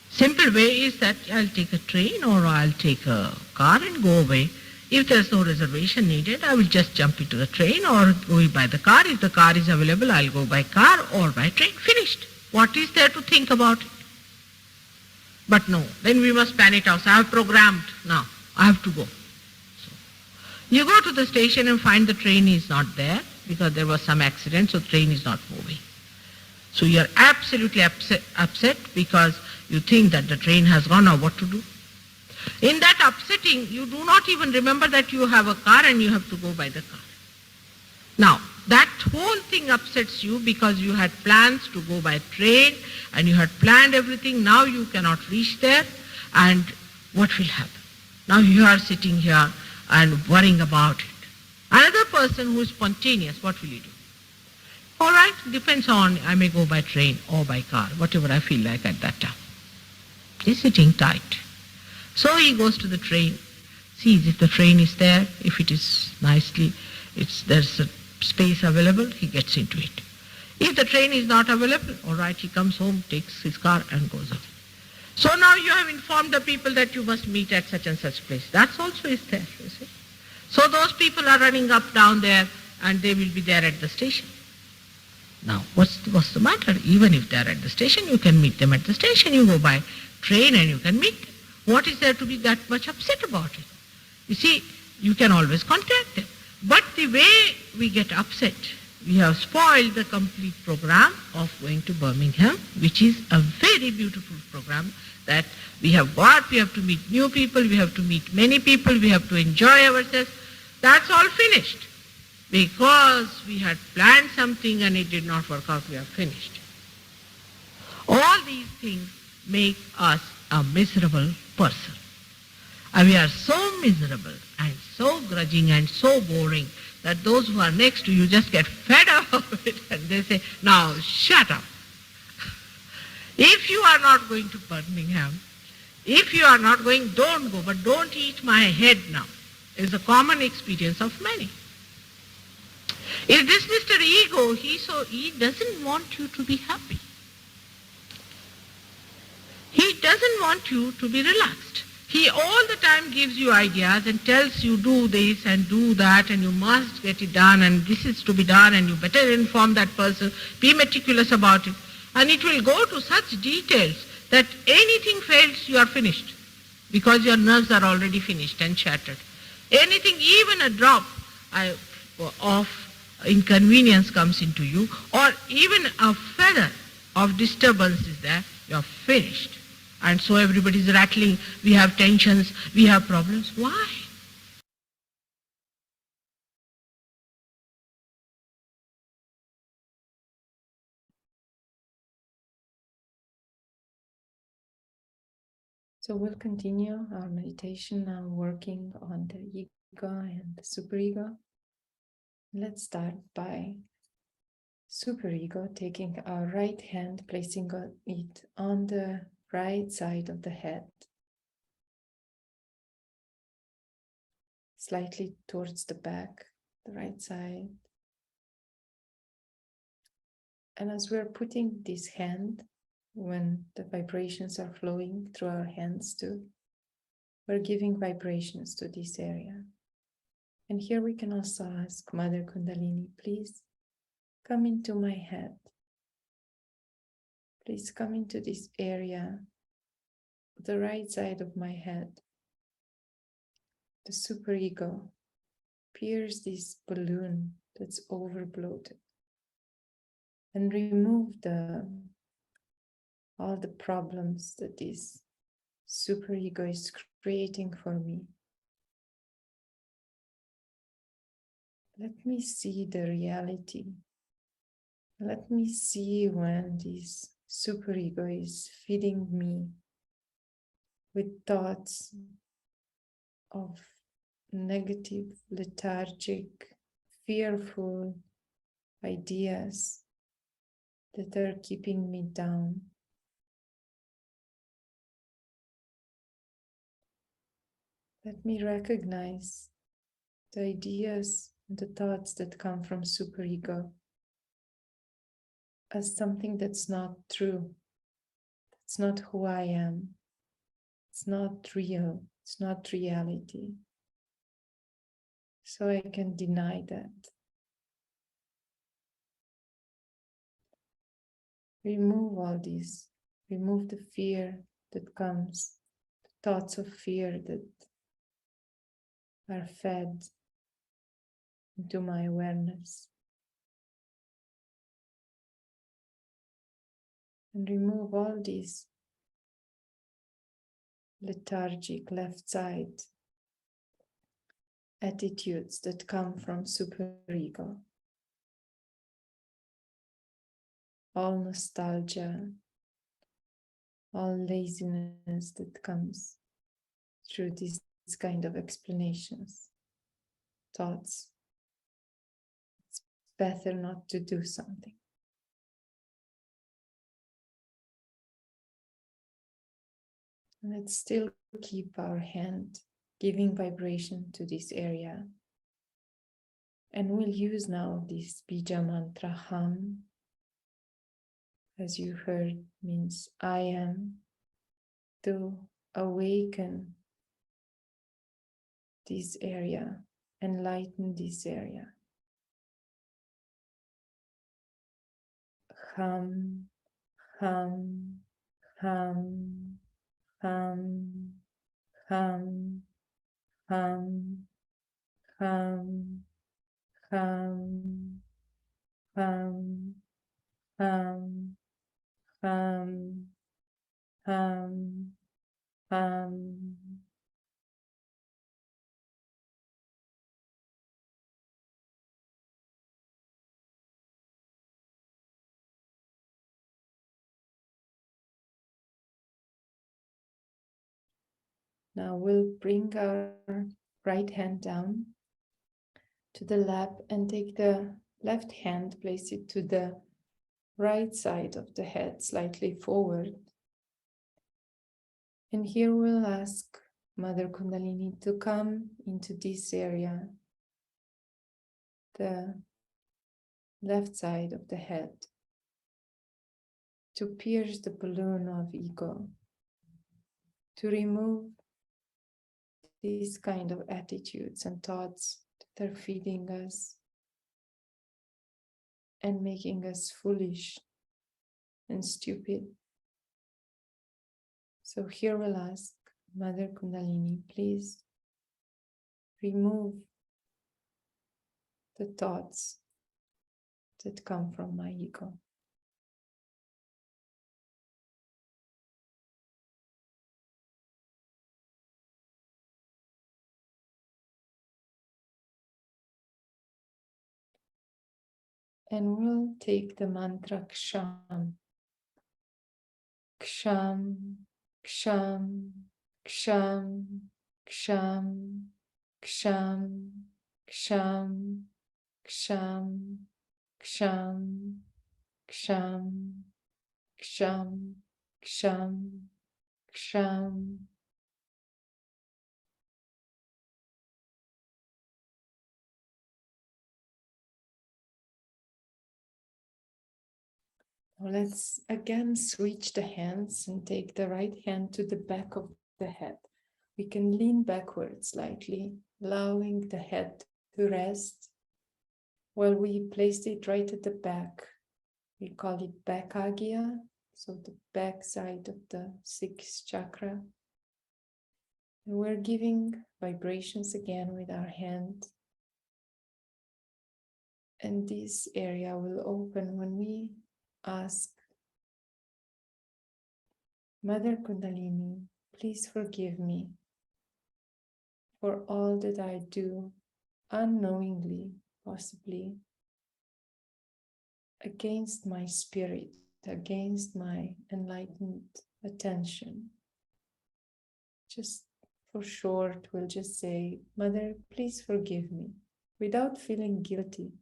Simple way is that I'll take a train or I'll take a car and go away. If there's no reservation needed, I will just jump into the train or go by the car. If the car is available, I'll go by car or by train. Finished. What is there to think about it? But no, then we must plan it out. So I have programmed now. I have to go. So you go to the station and find the train is not there because there was some accident, so the train is not moving. So you are absolutely upset because you think that the train has gone. Now what to do? In that upsetting, you do not even remember that you have a car and you have to go by the car. Now, that whole thing upsets you because you had plans to go by train and you had planned everything. Now you cannot reach there, and what will happen? Now you are sitting here and worrying about it. Another person who is spontaneous, what will you do? All right, depends on, I may go by train or by car, whatever I feel like at that time. He's sitting tight. So he goes to the train, sees if the train is there, if it is nicely, there's a space available, he gets into it. If the train is not available, all right, he comes home, takes his car and goes away. So now you have informed the people that you must meet at such and such place. That also is there, you see. So those people are running up, down there, and they will be there at the station. Now, what's the matter? Even if they're at the station, you can meet them at the station. You go by train and you can meet them. What is there to be that much upset about it? You see, you can always contact them. But the way we get upset, we have spoiled the complete program of going to Birmingham, which is a very beautiful program that we have to meet new people, we have to meet many people, we have to enjoy ourselves. That's all finished. Because we had planned something and it did not work out, we are finished. All these things make us a miserable person. And we are so miserable and so grudging and so boring that those who are next to you just get fed up of it and they say, now shut up. If you are not going to Birmingham, if you are not going, don't go, but don't eat my head now. It's a common experience of many. If this Mr. Ego, he doesn't want you to be happy. He doesn't want you to be relaxed. He all the time gives you ideas and tells you do this and do that and you must get it done and this is to be done and you better inform that person, be meticulous about it. And it will go to such details that anything fails, you are finished because your nerves are already finished and shattered. Anything, even a drop of inconvenience comes into you or even a feather of disturbance is there, you are finished. And so everybody is rattling, we have tensions, we have problems. Why? So we'll continue our meditation now, working on the ego and the superego. Let's start by superego, taking our right hand, placing it on the right side of the head, slightly towards the back, the right side. And as we're putting this hand, when the vibrations are flowing through our hands too, we're giving vibrations to this area. And here we can also ask Mother Kundalini, please come into my head. Please come into this area, the right side of my head. The superego, pierce this balloon that's overbloated and remove all the problems that this superego is creating for me. Let me see the reality. Let me see when this superego is feeding me with thoughts of negative, lethargic, fearful ideas that are keeping me down. Let me recognize the ideas and the thoughts that come from superego as something that's not true. It's not who I am. It's not real. It's not reality. So I can deny that. Remove all this. Remove the fear that comes, the thoughts of fear that are fed into my awareness. And remove all these lethargic left side attitudes that come from superego. All nostalgia, all laziness that comes through these kind of explanations, thoughts. It's better not to do something. Let's still keep our hand giving vibration to this area. And we'll use now this bija mantra hum. As you heard, means I am, to awaken this area, enlighten this area. Hum, hum, hum, hum, hum, hum, hum, hum, hum, hum, hum, hum, hum. Now we'll bring our right hand down to the lap and take the left hand, place it to the right side of the head, slightly forward. And here we'll ask Mother Kundalini to come into this area, the left side of the head, to pierce the balloon of ego, to remove these kind of attitudes and thoughts that are feeding us and making us foolish and stupid. So here we'll ask Mother Kundalini, please remove the thoughts that come from my ego. And we'll take the mantra Ksham. Ksham, Ksham, Ksham, Ksham, Ksham, Ksham, Ksham, Ksham, Ksham, Ksham, Ksham, Ksham. Now let's again switch the hands and take the right hand to the back of the head. We can lean backwards slightly, allowing the head to rest. While we placed it right at the back, we call it back agya, so the back side of the sixth chakra. And we're giving vibrations again with our hand. And this area will open when we ask Mother Kundalini, please forgive me for all that I do unknowingly, possibly, against my spirit, against my enlightened attention. Just for short, we'll just say, Mother, please forgive me, without feeling guilty.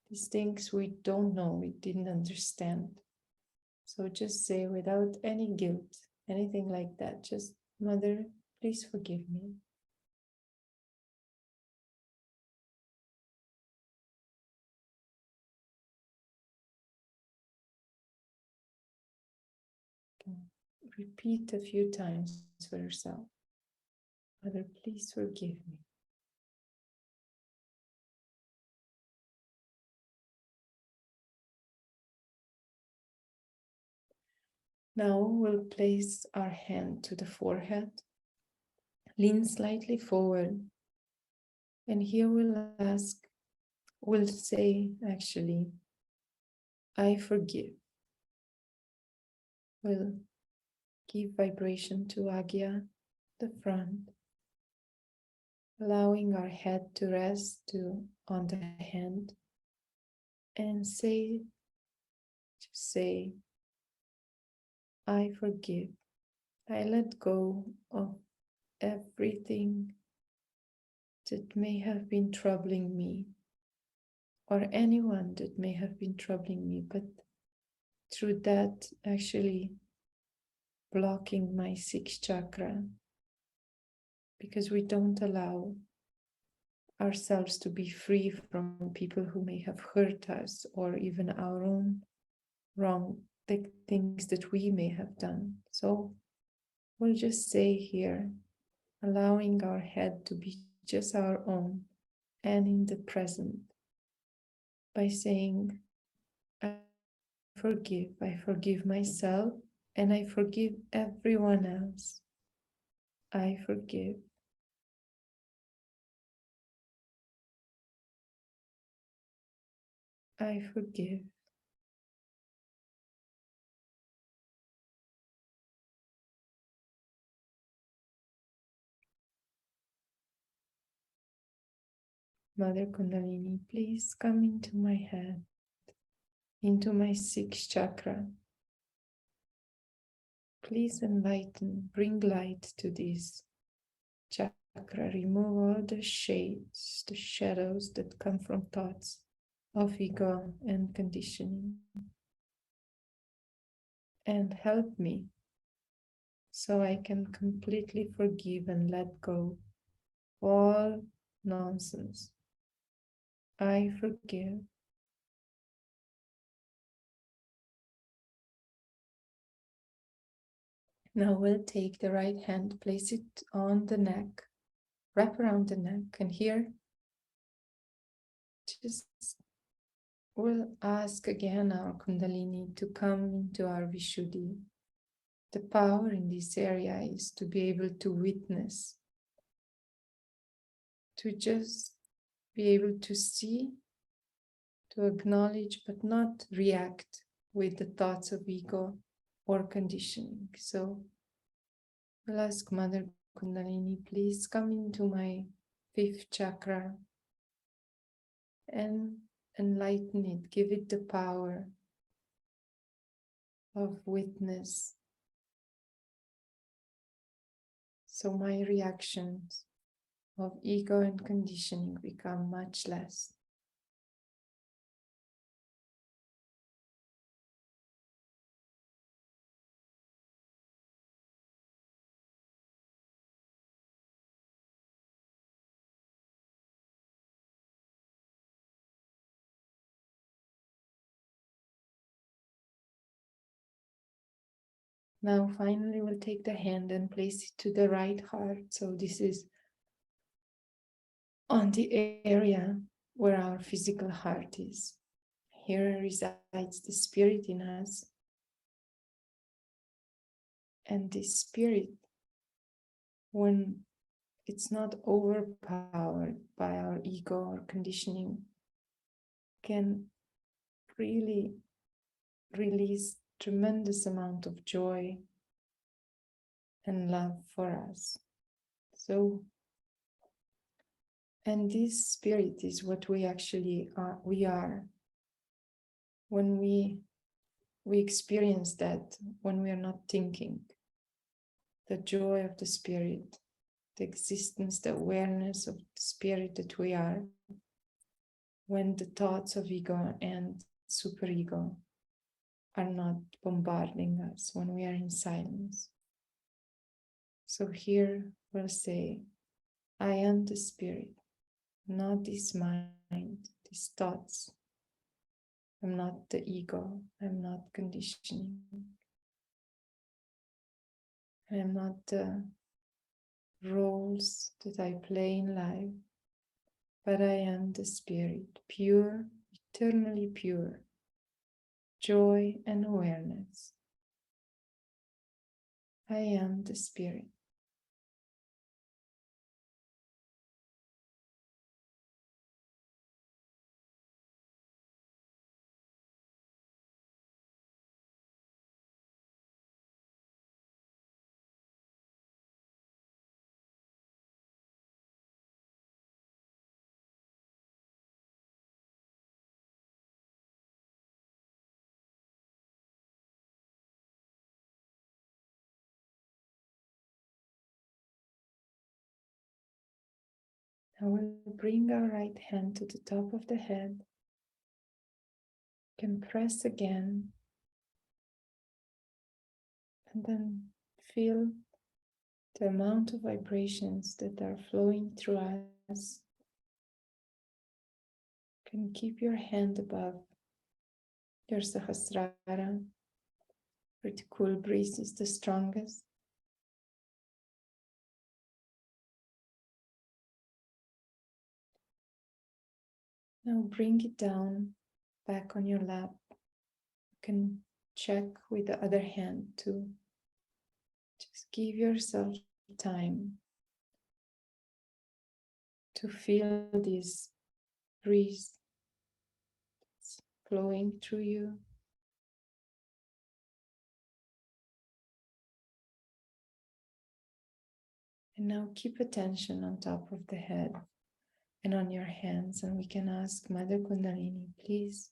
These things we don't know, we didn't understand. So just say without any guilt, anything like that, just, Mother, please forgive me. Repeat a few times for yourself. Mother, please forgive me. Now we'll place our hand to the forehead, lean slightly forward, and here we'll say actually, I forgive. We'll give vibration to Agya, the front, allowing our head to rest on the hand, and just say, I forgive. I let go of everything that may have been troubling me, or anyone that may have been troubling me, but through that actually blocking my sixth chakra, because we don't allow ourselves to be free from people who may have hurt us, or even our own wrong things that we may have done. So we'll just say here, allowing our head to be just our own and in the present, by saying, I forgive myself, and I forgive everyone else. I forgive. I forgive. Mother Kundalini, please come into my head, into my sixth chakra. Please enlighten, bring light to this chakra. Remove all the shades, the shadows that come from thoughts of ego and conditioning. And help me so I can completely forgive and let go all nonsense. I forgive. Now we'll take the right hand, place it on the neck, wrap around the neck, and here just we'll ask again our Kundalini to come into our Vishuddhi. The power in this area is to be able to witness, to just be able to see, to acknowledge, but not react with the thoughts of ego or conditioning. So I'll ask Mother Kundalini, please come into my fifth chakra and enlighten it, give it the power of witness. So my reactions of ego and conditioning become much less. Now finally we'll take the hand and place it to the right heart. So this is on the area where our physical heart is. Here resides the spirit in us. And this spirit, when it's not overpowered by our ego or conditioning, can really release tremendous amount of joy and love for us. So, and this spirit is what we actually are. We are. When we experience that, when we are not thinking, the joy of the spirit, the existence, the awareness of the spirit that we are, when the thoughts of ego and superego are not bombarding us, when we are in silence. So here we'll say, I am the spirit, not this mind, these thoughts. I'm not the ego, I'm not conditioning. I'm not the roles that I play in life, but I am the spirit, pure, eternally pure, joy and awareness. I am the spirit. Now we'll bring our right hand to the top of the head. You can press again. And then feel the amount of vibrations that are flowing through us. You can keep your hand above your Sahasrara, where the cool breeze is the strongest. Now bring it down back on your lap. You can check with the other hand to just give yourself time to feel this breeze flowing through you. And now keep attention on top of the head and on your hands, and we can ask Mother Kundalini, please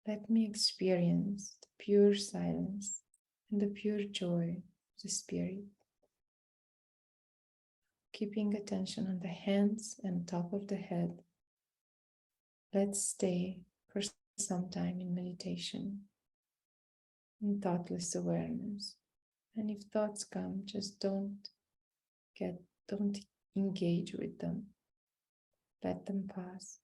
let me experience the pure silence and the pure joy of the Spirit. Keeping attention on the hands and top of the head, let's stay for some time in meditation, in thoughtless awareness. And if thoughts come, just don't engage with them. Let them pass.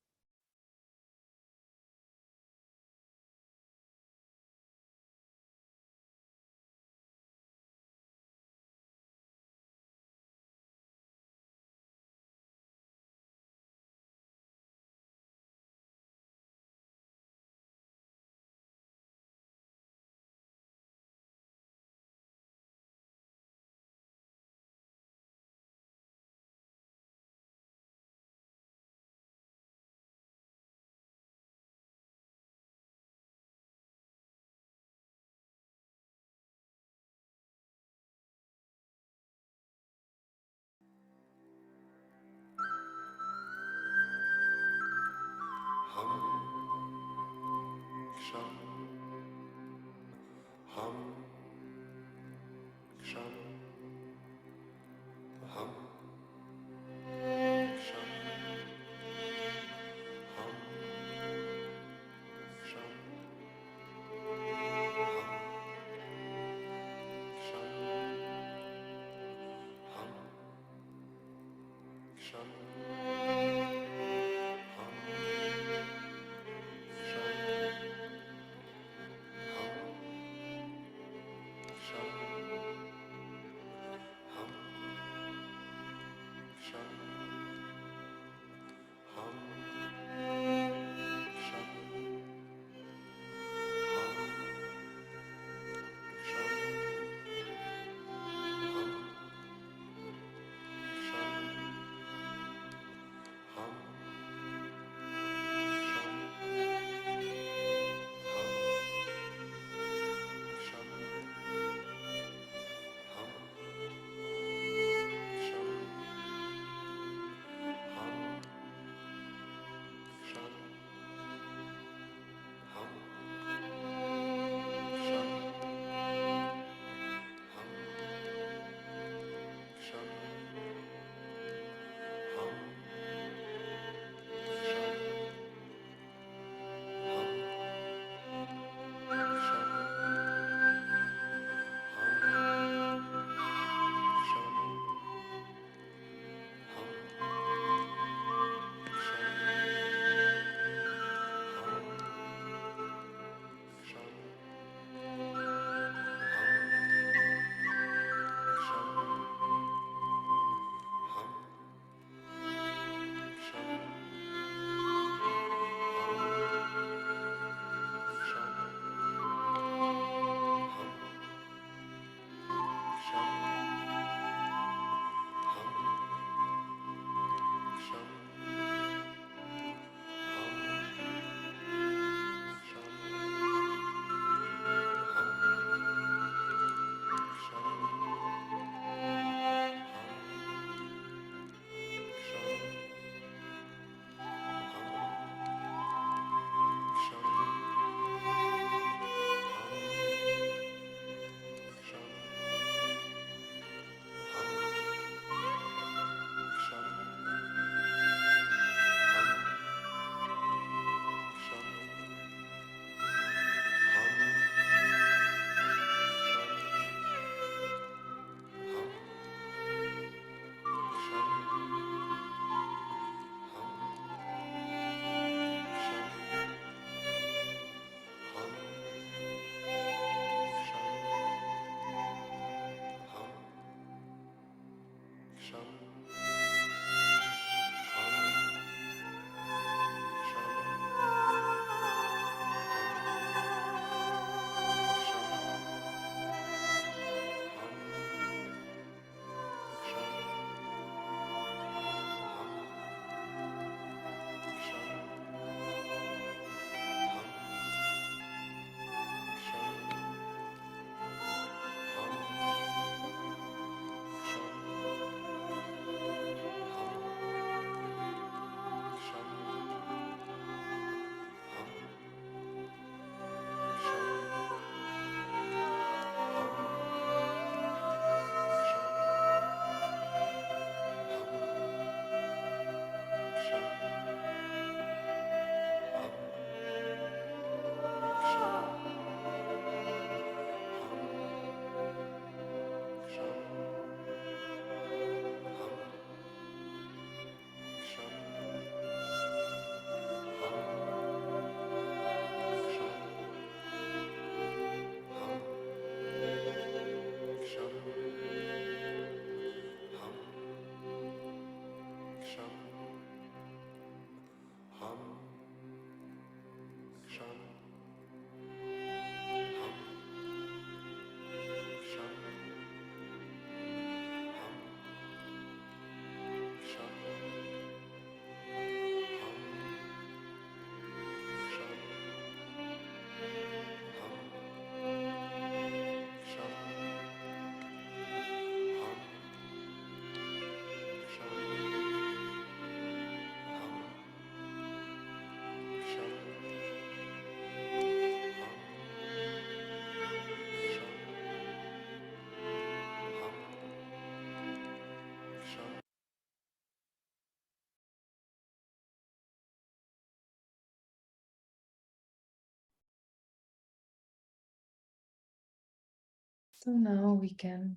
So now we can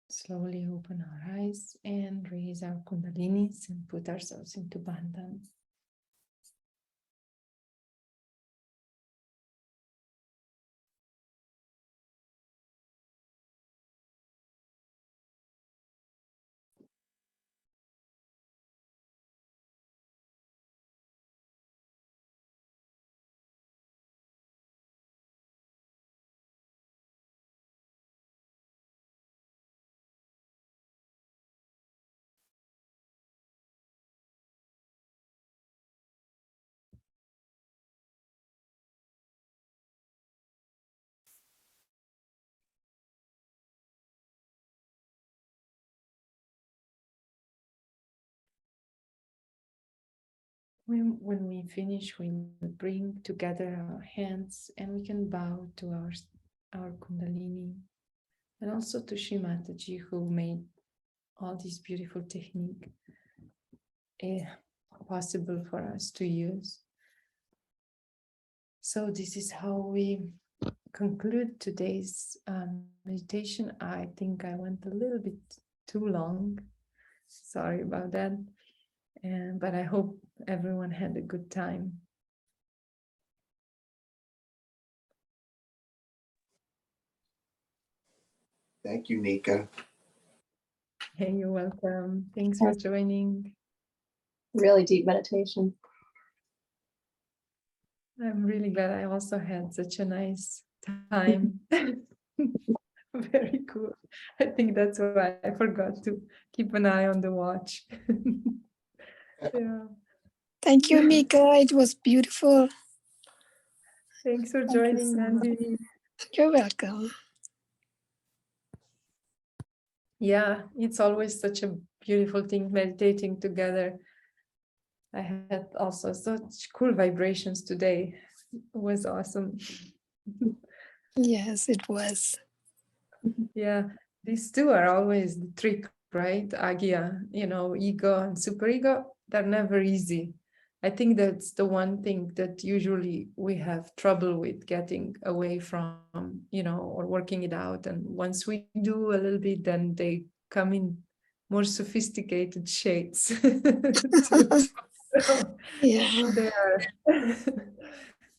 slowly open our eyes and raise our kundalinis and put ourselves into bandhan. When we finish, we will bring together our hands and we can bow to our Kundalini and also to Shri Mataji, who made all this beautiful technique possible for us to use. So this is how we conclude today's meditation. I think I went a little bit too long. Sorry about that. But I hope everyone had a good time. Thank you, Nika. Hey, you're welcome. Thanks for joining. Really deep meditation. I'm really glad I also had such a nice time. Very cool. I think that's why I forgot to keep an eye on the watch. Yeah. Thank you, Mika. It was beautiful. Thanks for Thank you joining, so much. Nandi. You're welcome. Yeah, it's always such a beautiful thing meditating together. I had also such cool vibrations today. It was awesome. Yes, it was. Yeah, these two are always the trick, right? Agya, ego and superego, they're never easy. I think that's the one thing that usually we have trouble with getting away from, or working it out. And once we do a little bit, then they come in more sophisticated shades. So Yeah, they are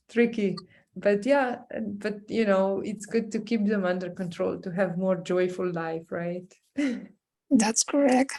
tricky. But it's good to keep them under control, to have more joyful life, right? that's correct.